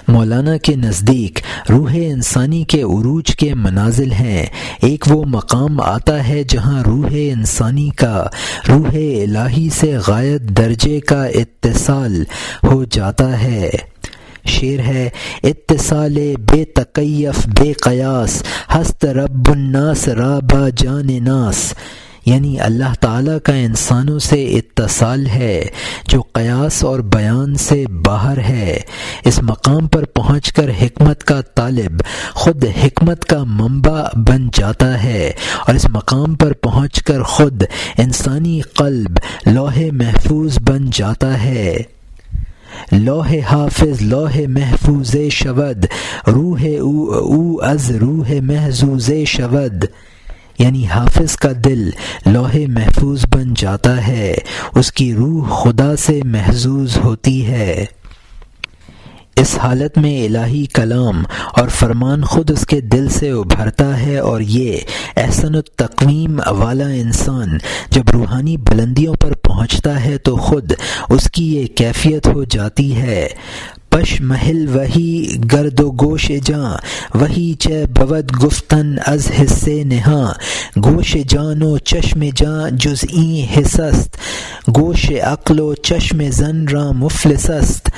مولانا کے نزدیک روح انسانی کے عروج کے منازل ہیں۔ ایک وہ مقام آتا ہے جہاں روح انسانی کا روح الہی سے غایت درجے کا اتصال ہو جاتا ہے۔ شعر ہے، اتصال بے تکیف بے قیاس، ہست رب الناس را با جان ناس، یعنی اللہ تعالیٰ کا انسانوں سے اتصال ہے جو قیاس اور بیان سے باہر ہے۔ اس مقام پر پہنچ کر حکمت کا طالب خود حکمت کا منبع بن جاتا ہے، اور اس مقام پر پہنچ کر خود انسانی قلب لوح محفوظ بن جاتا ہے۔ لوح حافظ لوح محفوظ شود، روح او از روح محفوظ شود، یعنی حافظ کا دل لوح محفوظ بن جاتا ہے، اس کی روح خدا سے محظوظ ہوتی ہے۔ اس حالت میں الہی کلام اور فرمان خود اس کے دل سے ابھرتا ہے، اور یہ احسن التقویم والا انسان جب روحانی بلندیوں پر پہنچتا ہے تو خود اس کی یہ کیفیت ہو جاتی ہے۔ پش محل وہی گرد و گوش جاں، وہی چہ بود گفتن از حصے نہاں، گوش جان و چشم جاں جز این حصست، گوش عقل و چشم زن را مفلس است،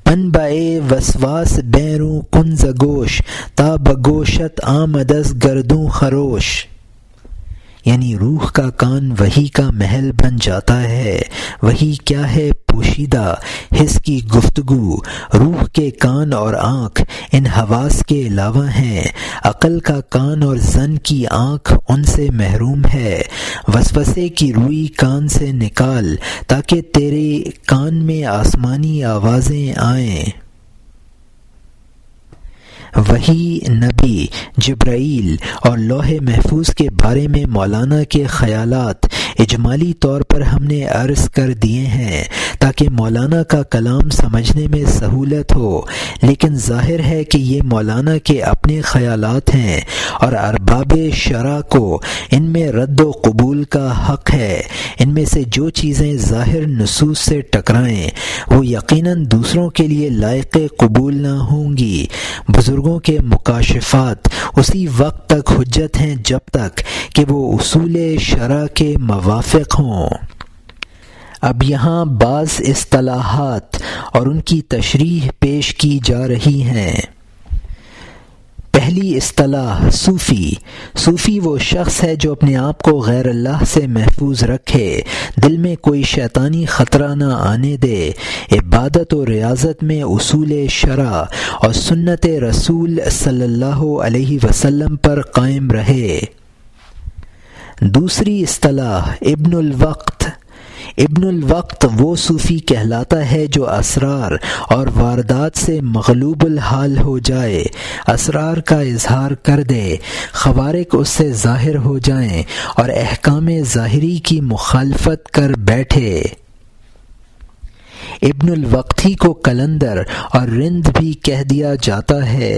پن بے وسواس بیروں کن ز گوش، تا بگوشت آمد از گردوں خروش، یعنی روح کا کان وہی کا محل بن جاتا ہے۔ وہی کیا ہے؟ پوشیدہ حس کی گفتگو۔ روح کے کان اور آنکھ ان حواس کے علاوہ ہیں، عقل کا کان اور ظن کی آنکھ ان سے محروم ہے۔ وسوسے کی روئی کان سے نکال تاکہ تیرے کان میں آسمانی آوازیں آئیں۔ وہی نبی جبرائیل اور لوح محفوظ کے بارے میں مولانا کے خیالات اجمالی طور پر ہم نے عرض کر دیے ہیں تاکہ مولانا کا کلام سمجھنے میں سہولت ہو، لیکن ظاہر ہے کہ یہ مولانا کے اپنے خیالات ہیں اور ارباب شرع کو ان میں رد و قبول کا حق ہے۔ ان میں سے جو چیزیں ظاہر نصوص سے ٹکرائیں وہ یقیناً دوسروں کے لیے لائق قبول نہ ہوں گی۔ بزرگوں کے مکاشفات اسی وقت تک حجت ہیں جب تک کہ وہ اصول شرع کے موافق ہوں۔ اب یہاں بعض اصطلاحات اور ان کی تشریح پیش کی جا رہی ہیں۔ پہلی اصطلاح صوفی۔ صوفی وہ شخص ہے جو اپنے آپ کو غیر اللہ سے محفوظ رکھے، دل میں کوئی شیطانی خطرہ نہ آنے دے، عبادت و ریاضت میں اصول شرع اور سنت رسول صلی اللہ علیہ وسلم پر قائم رہے۔ دوسری اصطلاح ابن الوقت۔ ابن الوقت وہ صوفی کہلاتا ہے جو اسرار اور واردات سے مغلوب الحال ہو جائے، اسرار کا اظہار کر دے، خوارق اس سے ظاہر ہو جائیں اور احکام ظاہری کی مخالفت کر بیٹھے۔ ابن الوقتی کو قلندر اور رند بھی کہہ دیا جاتا ہے۔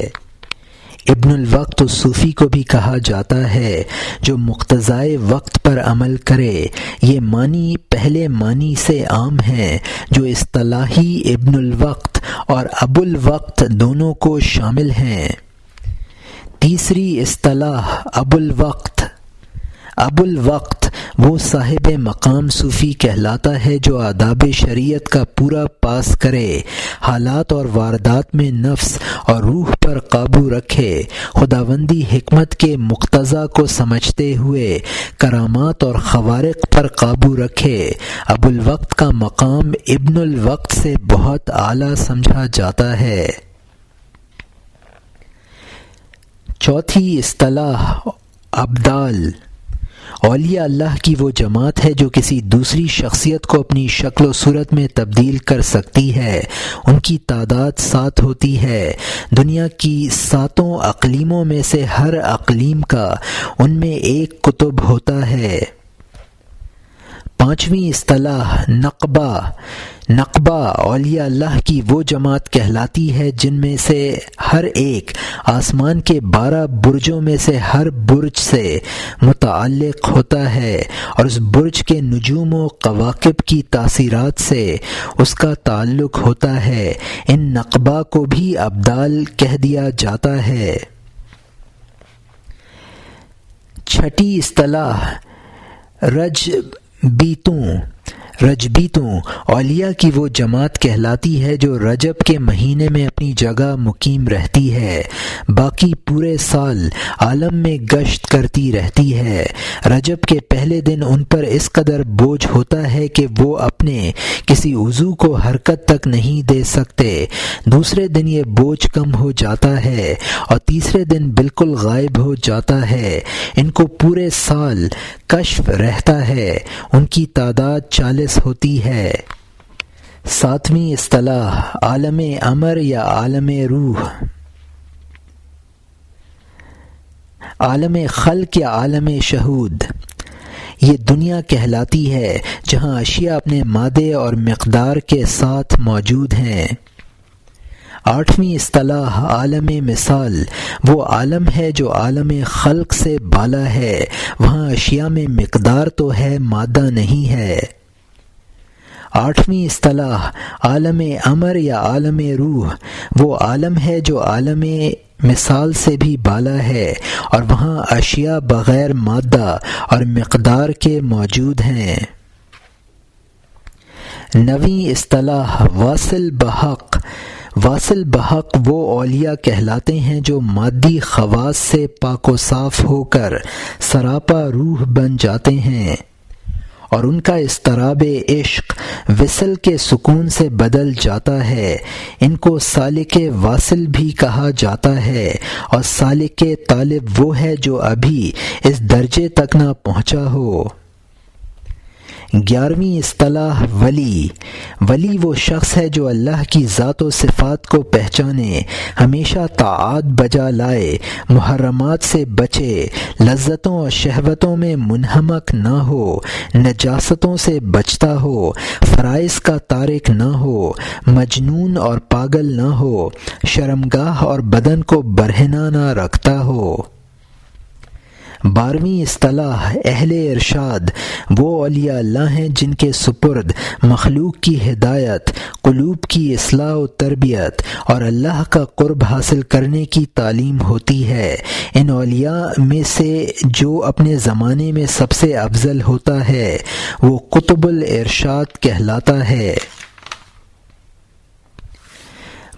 ابن الوقت صوفی کو بھی کہا جاتا ہے جو مقتضائے وقت پر عمل کرے۔ یہ معنی پہلے معنی سے عام ہیں جو اصطلاحی ابن الوقت اور ابو الوقت دونوں کو شامل ہیں۔ تیسری اصطلاح ابو الوقت۔ ابو الوقت وہ صاحب مقام صوفی کہلاتا ہے جو آداب شریعت کا پورا پاس کرے، حالات اور واردات میں نفس اور روح پر قابو رکھے، خداوندی حکمت کے مقتضا کو سمجھتے ہوئے کرامات اور خوارق پر قابو رکھے۔ ابو الوقت کا مقام ابن الوقت سے بہت اعلیٰ سمجھا جاتا ہے۔ چوتھی اصطلاح ابدال۔ اولیاء اللہ کی وہ جماعت ہے جو کسی دوسری شخصیت کو اپنی شکل و صورت میں تبدیل کر سکتی ہے۔ ان کی تعداد 7 ہوتی ہے۔ دنیا کی 7 اقلیموں میں سے ہر اقلیم کا ان میں ایک قطب ہوتا ہے۔ پانچویں اصطلاح نقبہ۔ نقبہ اولیاء اللہ کی وہ جماعت کہلاتی ہے جن میں سے ہر ایک آسمان کے 12 برجوں میں سے ہر برج سے متعلق ہوتا ہے اور اس برج کے نجوم و کواکب کی تاثیرات سے اس کا تعلق ہوتا ہے۔ ان نقبہ کو بھی ابدال کہہ دیا جاتا ہے۔ چھٹی اصطلاح رجبیتوں اولیاء کی وہ جماعت کہلاتی ہے جو رجب کے مہینے میں اپنی جگہ مقیم رہتی ہے، باقی پورے سال عالم میں گشت کرتی رہتی ہے۔ رجب کے پہلے دن ان پر اس قدر بوجھ ہوتا ہے کہ وہ اپنے کسی عضو کو حرکت تک نہیں دے سکتے، دوسرے دن یہ بوجھ کم ہو جاتا ہے اور تیسرے دن بالکل غائب ہو جاتا ہے۔ ان کو پورے سال کشف رہتا ہے۔ ان کی تعداد 40 ہوتی ہے۔ 7ویں اصطلاح عالم امر یا عالم روح، عالم خلق یا عالم شہود۔ یہ دنیا کہلاتی ہے جہاں اشیاء اپنے مادے اور مقدار کے ساتھ موجود ہیں۔ 8ویں اصطلاح عالم مثال، وہ عالم ہے جو عالم خلق سے بالا ہے، وہاں اشیاء میں مقدار تو ہے مادہ نہیں ہے۔ 8ویں اصطلاح عالم امر یا عالم روح، وہ عالم ہے جو عالم مثال سے بھی بالا ہے اور وہاں اشیاء بغیر مادہ اور مقدار کے موجود ہیں۔ 9ویں اصطلاح واصل بحق، واصل بحق وہ اولیاء کہلاتے ہیں جو مادی خواص سے پاک و صاف ہو کر سراپا روح بن جاتے ہیں اور ان کا اضطراب عشق وصل کے سکون سے بدل جاتا ہے۔ ان کو سالک واصل بھی کہا جاتا ہے، اور سالک طالب وہ ہے جو ابھی اس درجے تک نہ پہنچا ہو۔ 11ویں اصطلاح ولی، ولی وہ شخص ہے جو اللہ کی ذات و صفات کو پہچانے، ہمیشہ طاعات بجا لائے، محرمات سے بچے، لذتوں اور شہوتوں میں منہمک نہ ہو، نجاستوں سے بچتا ہو، فرائض کا تارک نہ ہو، مجنون اور پاگل نہ ہو، شرمگاہ اور بدن کو برہنہ نہ رکھتا ہو۔ 12ویں اصطلاح اہل ارشاد، وہ اولیاء اللہ ہیں جن کے سپرد مخلوق کی ہدایت، قلوب کی اصلاح و تربیت اور اللہ کا قرب حاصل کرنے کی تعلیم ہوتی ہے۔ ان اولیاء میں سے جو اپنے زمانے میں سب سے افضل ہوتا ہے وہ قطب الارشاد کہلاتا ہے۔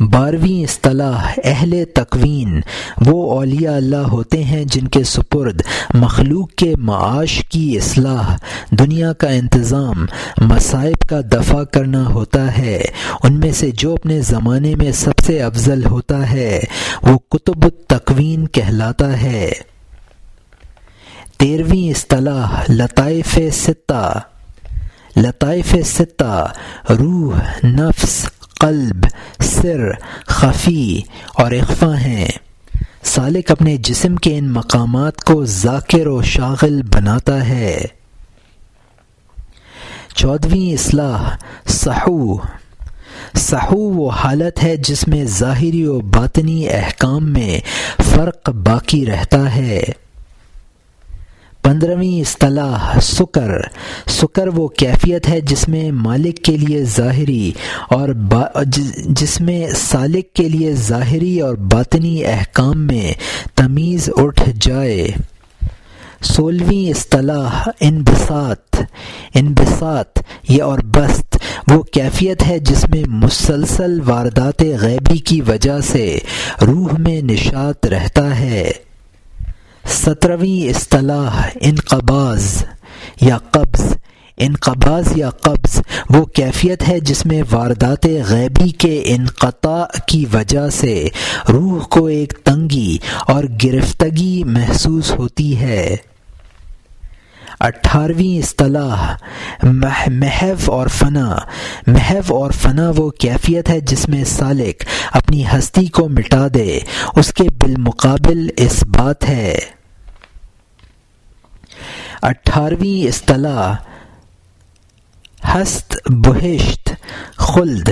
12ویں اصطلاح اہل تکوین، وہ اولیاء اللہ ہوتے ہیں جن کے سپرد مخلوق کے معاش کی اصلاح، دنیا کا انتظام، مصائب کا دفع کرنا ہوتا ہے۔ ان میں سے جو اپنے زمانے میں سب سے افضل ہوتا ہے وہ قطب التکوین کہلاتا ہے۔ 13ویں اصطلاح لطائف ستہ، لطائف ستہ روح، نفس، قلب، سر، خفی اور اخفا ہیں۔ سالک اپنے جسم کے ان مقامات کو ذاکر و شاغل بناتا ہے۔ 14ویں اصطلاح صحو، صحو وہ حالت ہے جس میں ظاہری و باطنی احکام میں فرق باقی رہتا ہے۔ 15ویں اصطلاح سکر، سکر وہ کیفیت ہے جس میں مالک کے لیے ظاہری اور جس میں سالک کے لیے ظاہری اور باطنی احکام میں تمیز اٹھ جائے۔ 16ویں اصطلاح انبساط، انبساط یہ اور بست وہ کیفیت ہے جس میں مسلسل واردات غیبی کی وجہ سے روح میں نشاط رہتا ہے۔ 17ویں اصطلاح انقباض یا قبض، انقباض یا قبض وہ کیفیت ہے جس میں واردات غیبی کے انقطاع کی وجہ سے روح کو ایک تنگی اور گرفتگی محسوس ہوتی ہے۔ 18ویں اصطلاح محو اور فنا، محو اور فنا وہ کیفیت ہے جس میں سالک اپنی ہستی کو مٹا دے، اس کے بالمقابل اثبات ہے۔ 18ویں اصطلاح ہست، بہشت، خلد،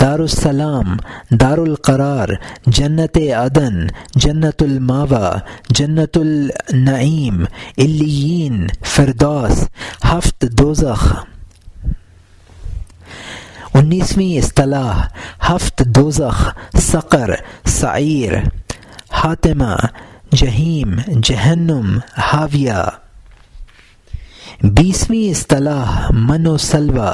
دار السلام، دار القرار، جنت عدن، جنت الماوا، جنت النعیم، علیین، فردوس، ہفت دوزخ۔ 19ویں اصطلاح ہفت دوزخ، سقر، سعیر، حاتمہ، جہیم، جہنم، حاویہ۔ 20ویں اصطلاح من و سلوہ،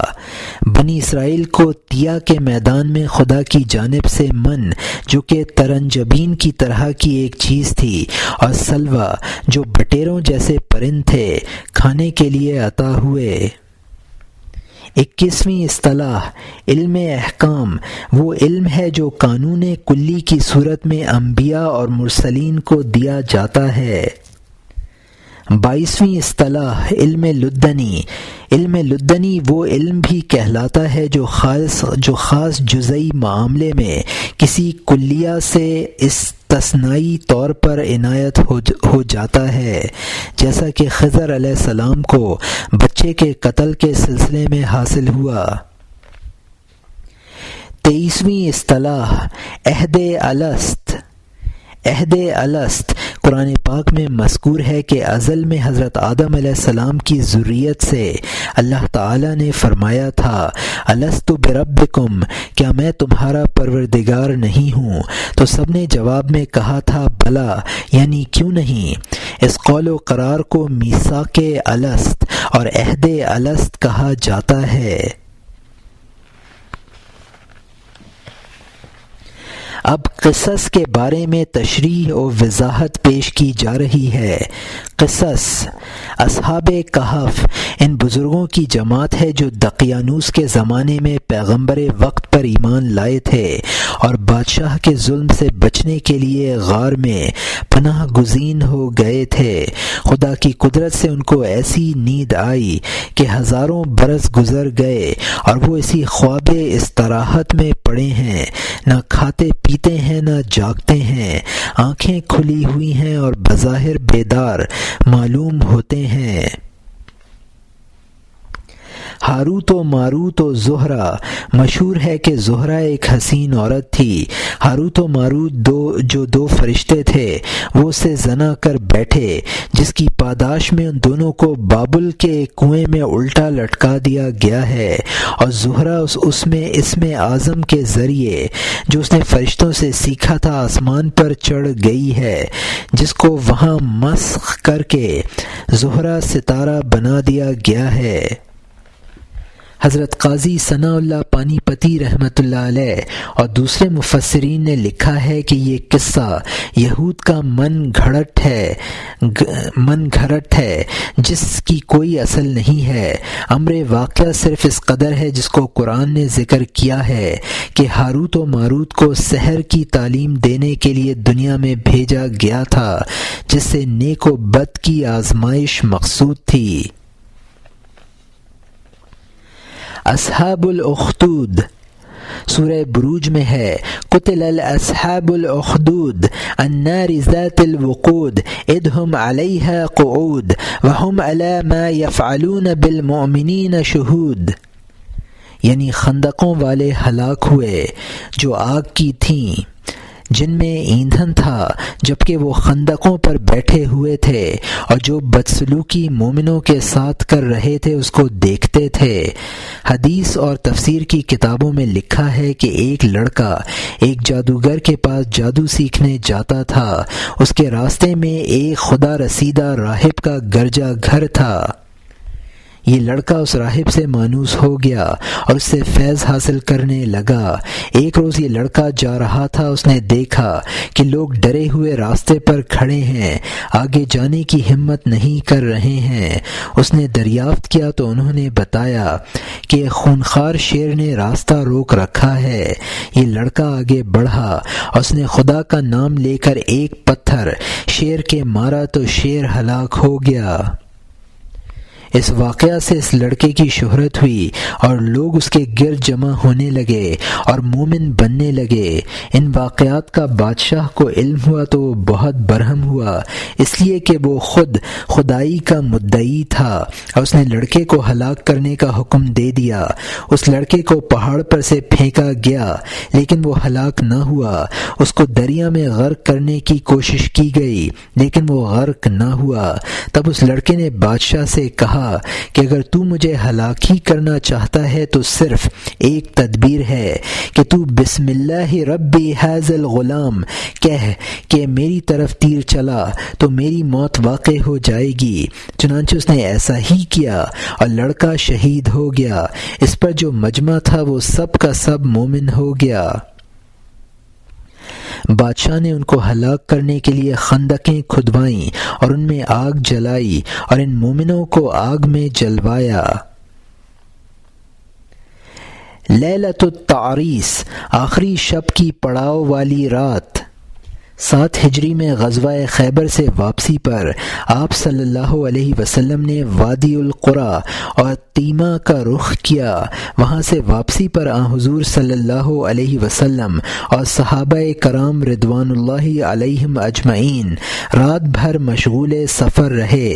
بنی اسرائیل کو تیا کے میدان میں خدا کی جانب سے من جو کہ ترنجبین کی طرح کی ایک چیز تھی اور سلوہ جو بٹیروں جیسے پرند تھے کھانے کے لیے عطا ہوئے۔ 21ویں اصطلاح علم احکام، وہ علم ہے جو قانون کلی کی صورت میں انبیاء اور مرسلین کو دیا جاتا ہے۔ 22ویں اصطلاح علم لدنی۔ علم لدنی وہ علم بھی کہلاتا ہے جو خاص جزئی معاملے میں کسی کلیہ سے استثنائی طور پر عنایت ہو جاتا ہے، جیسا کہ خضر علیہ السلام کو بچے کے قتل کے سلسلے میں حاصل ہوا۔ 23ویں اصطلاح عہد الست۔ عہد الست قرآن پاک میں مذکور ہے کہ ازل میں حضرت آدم علیہ السلام کی ذریت سے اللہ تعالیٰ نے فرمایا تھا الست بربکم، کیا میں تمہارا پروردگار نہیں ہوں؟ تو سب نے جواب میں کہا تھا بلا، یعنی کیوں نہیں۔ اس قول و قرار کو میثاق الست اور عہد الست کہا جاتا ہے۔ اب قصص کے بارے میں تشریح و وضاحت پیش کی جا رہی ہے۔ قصص اصحاب کہف ان بزرگوں کی جماعت ہے جو دقیانوس کے زمانے میں پیغمبر وقت پر ایمان لائے تھے اور بادشاہ کے ظلم سے بچنے کے لیے غار میں پناہ گزین ہو گئے تھے۔ خدا کی قدرت سے ان کو ایسی نیند آئی کہ ہزاروں برس گزر گئے اور وہ اسی خواب استراحت میں پڑے ہیں، نہ کھاتے پیتے ہیں نہ جاگتے ہیں، آنکھیں کھلی ہوئی ہیں اور بظاہر بیدار معلوم ہوتے ہیں۔ ہاروت و ماروت و زہرہ، مشہور ہے کہ زہرہ ایک حسین عورت تھی۔ ہاروت و ماروت جو دو فرشتے تھے وہ اسے زنا کر بیٹھے، جس کی پاداش میں ان دونوں کو بابل کے کنویں میں الٹا لٹکا دیا گیا ہے، اور زہرہ اسم اعظم کے ذریعے جو اس نے فرشتوں سے سیکھا تھا آسمان پر چڑھ گئی ہے، جس کو وہاں مسخ کر کے زہرہ ستارہ بنا دیا گیا ہے۔ حضرت قاضی ثناء اللہ پانی پتی رحمۃ اللہ علیہ اور دوسرے مفسرین نے لکھا ہے کہ یہ قصہ یہود کا من گھڑت ہے جس کی کوئی اصل نہیں ہے۔ امر واقعہ صرف اس قدر ہے جس کو قرآن نے ذکر کیا ہے کہ ہاروت و ماروت کو سحر کی تعلیم دینے کے لیے دنیا میں بھیجا گیا تھا، جس سے نیک و بد کی آزمائش مقصود تھی۔ اصحاب الاخدود سورہ بروج میں ہے قتل الاصحاب الاخدود النار ذات الوقود اذ هم علیہا قعود وهم علی ما یفعلون بالمؤمنین شہود، یعنی خندقوں والے ہلاک ہوئے جو آگ کی تھیں جن میں ایندھن تھا، جبکہ وہ خندقوں پر بیٹھے ہوئے تھے اور جو بدسلوکی مومنوں کے ساتھ کر رہے تھے اس کو دیکھتے تھے۔ حدیث اور تفسیر کی کتابوں میں لکھا ہے کہ ایک لڑکا ایک جادوگر کے پاس جادو سیکھنے جاتا تھا، اس کے راستے میں ایک خدا رسیدہ راہب کا گرجا گھر تھا۔ یہ لڑکا اس راہب سے مانوس ہو گیا اور اس سے فیض حاصل کرنے لگا۔ ایک روز یہ لڑکا جا رہا تھا، اس نے دیکھا کہ لوگ ڈرے ہوئے راستے پر کھڑے ہیں، آگے جانے کی ہمت نہیں کر رہے ہیں۔ اس نے دریافت کیا تو انہوں نے بتایا کہ خونخوار شیر نے راستہ روک رکھا ہے۔ یہ لڑکا آگے بڑھا اور اس نے خدا کا نام لے کر ایک پتھر شیر کے مارا تو شیر ہلاک ہو گیا۔ اس واقعہ سے اس لڑکے کی شہرت ہوئی اور لوگ اس کے گرد جمع ہونے لگے اور مومن بننے لگے۔ ان واقعات کا بادشاہ کو علم ہوا تو وہ بہت برہم ہوا، اس لیے کہ وہ خود خدائی کا مدعی تھا، اور اس نے لڑکے کو ہلاک کرنے کا حکم دے دیا۔ اس لڑکے کو پہاڑ پر سے پھینکا گیا لیکن وہ ہلاک نہ ہوا۔ اس کو دریا میں غرق کرنے کی کوشش کی گئی لیکن وہ غرق نہ ہوا۔ تب اس لڑکے نے بادشاہ سے کہا کہ اگر تو مجھے ہلاک ہی کرنا چاہتا ہے تو صرف ایک تدبیر ہے کہ تو بسم اللہ ربی ھذا الغلام کہہ کہ میری طرف تیر چلا تو میری موت واقع ہو جائے گی۔ چنانچہ اس نے ایسا ہی کیا اور لڑکا شہید ہو گیا۔ اس پر جو مجمع تھا وہ سب کا سب مومن ہو گیا۔ بادشاہ نے ان کو ہلاک کرنے کے لیے خندقیں کھدوائیں اور ان میں آگ جلائی اور ان مومنوں کو آگ میں جلوایا۔ لیلۃ التعریس آخری شب کی پڑاؤ والی رات۔ 7 ہجری میں غزوہ خیبر سے واپسی پر آپ صلی اللہ علیہ وسلم نے وادی القرا اور تیمہ کا رخ کیا۔ وہاں سے واپسی پر حضور صلی اللہ علیہ وسلم اور صحابہ کرام رضوان اللہ علیہم اجمعین رات بھر مشغول سفر رہے۔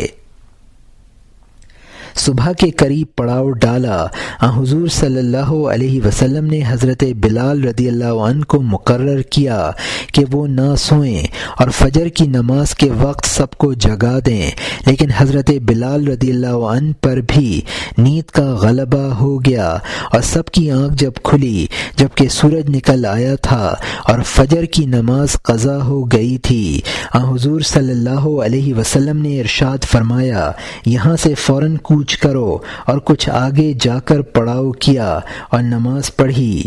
صبح کے قریب پڑاؤ ڈالا۔ حضور صلی اللہ علیہ وسلم نے حضرت بلال رضی اللہ عنہ کو مقرر کیا کہ وہ نہ سوئیں اور فجر کی نماز کے وقت سب کو جگا دیں، لیکن حضرت بلال رضی اللہ عنہ پر بھی نیند کا غلبہ ہو گیا اور سب کی آنکھ جب کھلی جبکہ سورج نکل آیا تھا اور فجر کی نماز قضا ہو گئی تھی، حضور صلی اللہ علیہ وسلم نے ارشاد فرمایا، یہاں سے فوراً کوچ کرو، اور کچھ آگے جا کر پڑاؤ کیا اور نماز پڑھی۔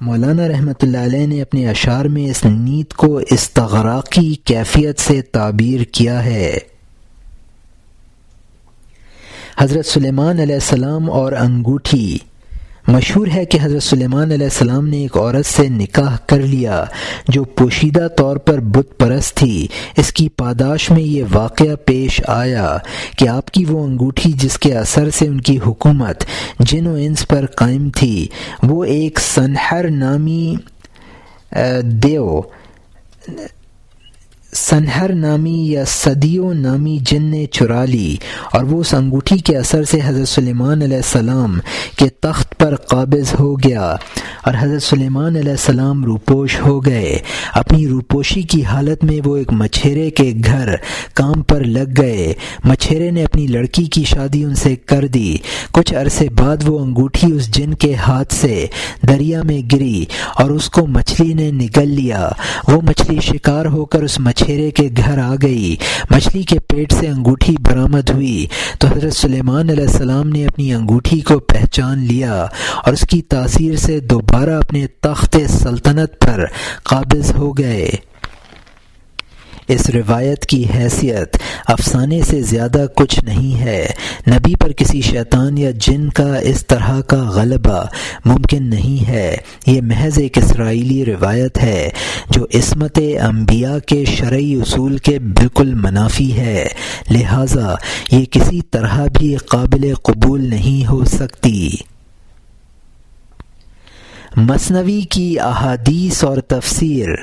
مولانا رحمۃ اللہ علیہ نے اپنے اشعار میں اس نیت کو استغراقی کیفیت سے تعبیر کیا ہے۔ حضرت سلیمان علیہ السلام اور انگوٹھی۔ مشہور ہے کہ حضرت سلیمان علیہ السلام نے ایک عورت سے نکاح کر لیا جو پوشیدہ طور پر بت پرست تھی۔ اس کی پاداش میں یہ واقعہ پیش آیا کہ آپ کی وہ انگوٹھی جس کے اثر سے ان کی حکومت جن و انس پر قائم تھی، وہ ایک سنحر نامی یا صدیو نامی جن نے چرا لی، اور وہ اس انگوٹھی کے اثر سے حضرت سلیمان علیہ السلام کے تخت پر قابض ہو گیا، اور حضرت سلیمان علیہ السلام روپوش ہو گئے۔ اپنی روپوشی کی حالت میں وہ ایک مچھیرے کے گھر کام پر لگ گئے۔ مچھیرے نے اپنی لڑکی کی شادی ان سے کر دی۔ کچھ عرصے بعد وہ انگوٹھی اس جن کے ہاتھ سے دریا میں گری اور اس کو مچھلی نے نگل لیا۔ وہ مچھلی شکار ہو کر اس مچھیرے کے گھر آ گئی۔ مچھلی کے پیٹ سے انگوٹھی برآمد ہوئی تو حضرت سلیمان علیہ السلام نے اپنی انگوٹھی کو پہچان لیا اور اس کی تاثیر سے دوبارہ اپنے تخت سلطنت پر قابض ہو گئے۔ اس روایت کی حیثیت افسانے سے زیادہ کچھ نہیں ہے۔ نبی پر کسی شیطان یا جن کا اس طرح کا غلبہ ممکن نہیں ہے۔ یہ محض ایک اسرائیلی روایت ہے جو عصمت انبیاء کے شرعی اصول کے بالکل منافی ہے، لہٰذا یہ کسی طرح بھی قابل قبول نہیں ہو سکتی۔ مثنوی کی احادیث اور تفسیر۔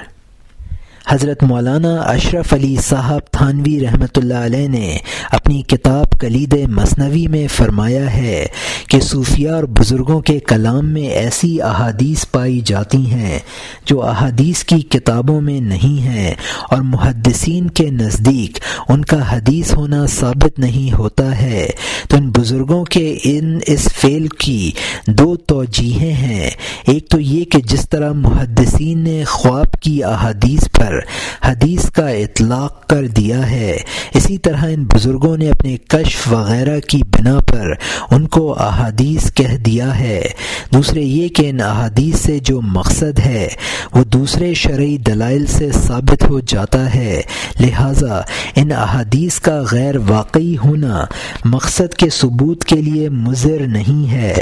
حضرت مولانا اشرف علی صاحب تھانوی رحمۃ اللہ علیہ نے اپنی کتاب کلید مثنوی میں فرمایا ہے کہ صوفیاء اور بزرگوں کے کلام میں ایسی احادیث پائی جاتی ہیں جو احادیث کی کتابوں میں نہیں ہیں، اور محدثین کے نزدیک ان کا حدیث ہونا ثابت نہیں ہوتا ہے، تو ان بزرگوں کے اس فعل کی دو توجیہیں ہیں۔ ایک تو یہ کہ جس طرح محدثین نے خواب کی احادیث پر حدیث کا اطلاق کر دیا ہے، اسی طرح ان بزرگوں نے اپنے کشف وغیرہ کی بنا پر ان کو احادیث کہہ دیا ہے۔ دوسرے یہ کہ ان احادیث سے جو مقصد ہے وہ دوسرے شرعی دلائل سے ثابت ہو جاتا ہے، لہٰذا ان احادیث کا غیر واقعی ہونا مقصد کے ثبوت کے لیے مضر نہیں ہے۔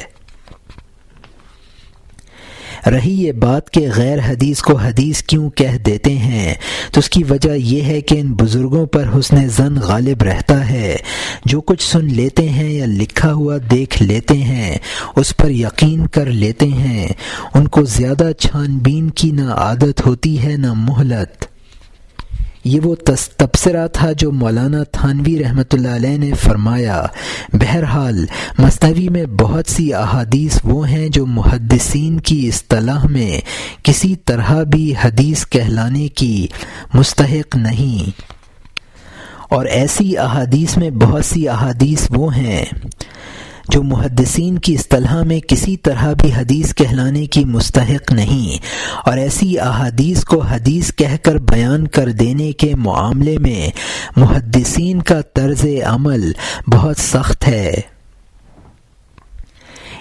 رہی یہ بات کہ غیر حدیث کو حدیث کیوں کہہ دیتے ہیں، تو اس کی وجہ یہ ہے کہ ان بزرگوں پر حسن ظن غالب رہتا ہے۔ جو کچھ سن لیتے ہیں یا لکھا ہوا دیکھ لیتے ہیں اس پر یقین کر لیتے ہیں۔ ان کو زیادہ چھان بین کی نہ عادت ہوتی ہے نہ مہلت۔ یہ وہ تبصرہ تھا جو مولانا تھانوی رحمۃ اللہ علیہ نے فرمایا۔ بہرحال مثنوی میں بہت سی احادیث وہ ہیں جو محدثین کی اصطلاح میں کسی طرح بھی حدیث کہلانے کی مستحق نہیں، اور ایسی احادیث میں بہت سی احادیث وہ ہیں جو محدثین کی اصطلاح میں کسی طرح بھی حدیث کہلانے کی مستحق نہیں، اور ایسی احادیث کو حدیث کہہ کر بیان کر دینے کے معاملے میں محدثین کا طرز عمل بہت سخت ہے۔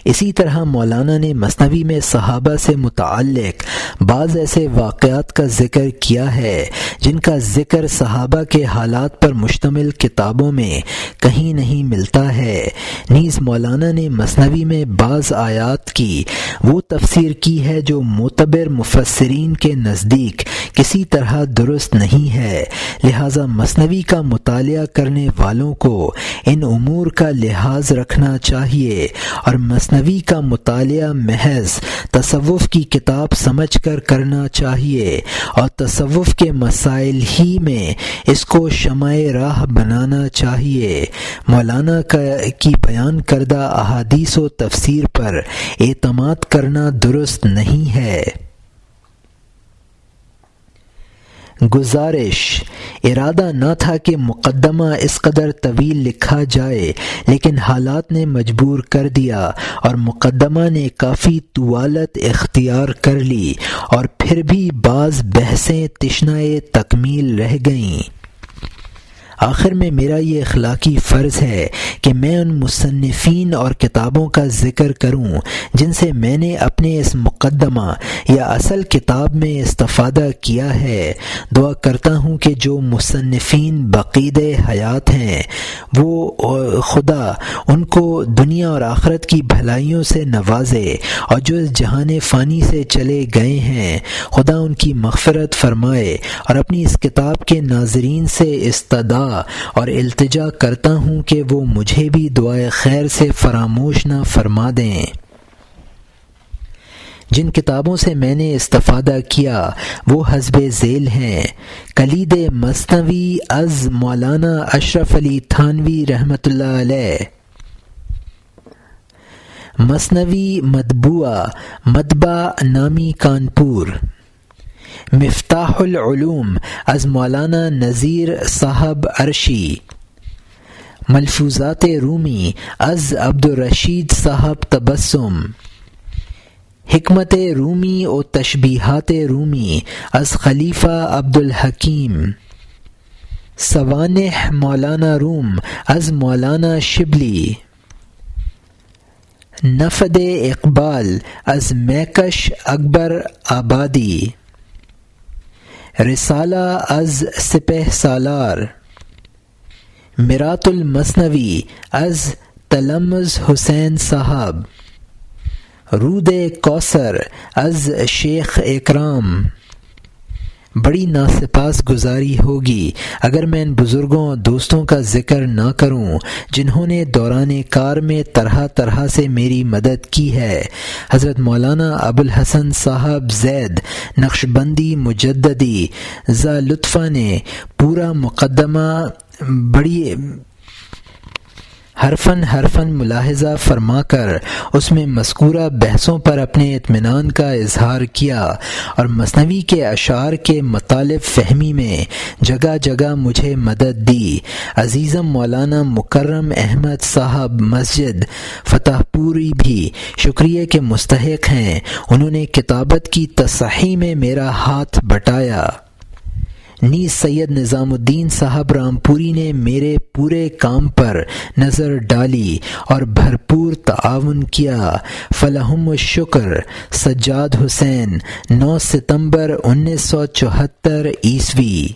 اسی طرح مولانا نے مثنوی میں صحابہ سے متعلق بعض ایسے واقعات کا ذکر کیا ہے جن کا ذکر صحابہ کے حالات پر مشتمل کتابوں میں کہیں نہیں ملتا ہے۔ نیز مولانا نے مثنوی میں بعض آیات کی وہ تفسیر کی ہے جو معتبر مفسرین کے نزدیک کسی طرح درست نہیں ہے، لہذا مثنوی کا مطالعہ کرنے والوں کو ان امور کا لحاظ رکھنا چاہیے اور مثنوی کا مطالعہ محض تصوف کی کتاب سمجھ کر کرنا چاہیے اور تصوف کے مسائل ہی میں اس کو شمع راہ بنانا چاہیے۔ مولانا کی بیان کردہ احادیث و تفسیر پر اعتماد کرنا درست نہیں ہے۔ گزارش: ارادہ نہ تھا کہ مقدمہ اس قدر طویل لکھا جائے، لیکن حالات نے مجبور کر دیا اور مقدمہ نے کافی طوالت اختیار کر لی، اور پھر بھی بعض بحثیں تشنۂ تکمیل رہ گئیں۔ آخر میں میرا یہ اخلاقی فرض ہے کہ میں ان مصنفین اور کتابوں کا ذکر کروں جن سے میں نے اپنے اس مقدمہ یا اصل کتاب میں استفادہ کیا ہے۔ دعا کرتا ہوں کہ جو مصنفین بقید حیات ہیں وہ خدا ان کو دنیا اور آخرت کی بھلائیوں سے نوازے، اور جو اس جہان فانی سے چلے گئے ہیں خدا ان کی مغفرت فرمائے، اور اپنی اس کتاب کے ناظرین سے استدعا اور التجا کرتا ہوں کہ وہ مجھے بھی دعائے خیر سے فراموش نہ فرما دیں۔ جن کتابوں سے میں نے استفادہ کیا وہ حسب ذیل ہیں: کلید مثنوی از مولانا اشرف علی تھانوی رحمۃ اللہ علیہ، مثنوی مطبوعہ مطبع نامی کانپور، مفتاح العلوم از مولانا نذیر صاحب عرشی، ملفوظات رومی از عبدالرشید صاحب تبسم، حکمت رومی و تشبیہات رومی از خلیفہ عبدالحکیم، سوانح مولانا روم از مولانا شبلی، نفد اقبال از میکش اکبر آبادی، رسالہ از سپہ سالار، مرات المثنوی از تلمذ حسین صاحب، رود کوثر از شیخ اکرام۔ بڑی ناسپاس گزاری ہوگی اگر میں ان بزرگوں اور دوستوں کا ذکر نہ کروں جنہوں نے دوران کار میں طرح طرح سے میری مدد کی ہے۔ حضرت مولانا ابوالحسن صاحب زید نقشبندی مجددی ذا لطفہ نے پورا مقدمہ بڑی حرفاً ملاحظہ فرما کر اس میں مذکورہ بحثوں پر اپنے اطمینان کا اظہار کیا، اور مثنوی کے اشعار کے مطالب فہمی میں جگہ جگہ مجھے مدد دی۔ عزیزم مولانا مکرم احمد صاحب مسجد فتح پوری بھی شکریہ کے مستحق ہیں، انہوں نے کتابت کی تصحیح میں میرا ہاتھ بٹایا۔ نیز سید نظام الدین صاحب رامپوری نے میرے پورے کام پر نظر ڈالی اور بھرپور تعاون کیا، فلہم الشکر۔ سجاد حسین، 9 ستمبر 1974 عیسوی۔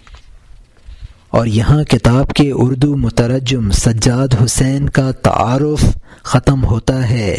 اور یہاں کتاب کے اردو مترجم سجاد حسین کا تعارف ختم ہوتا ہے۔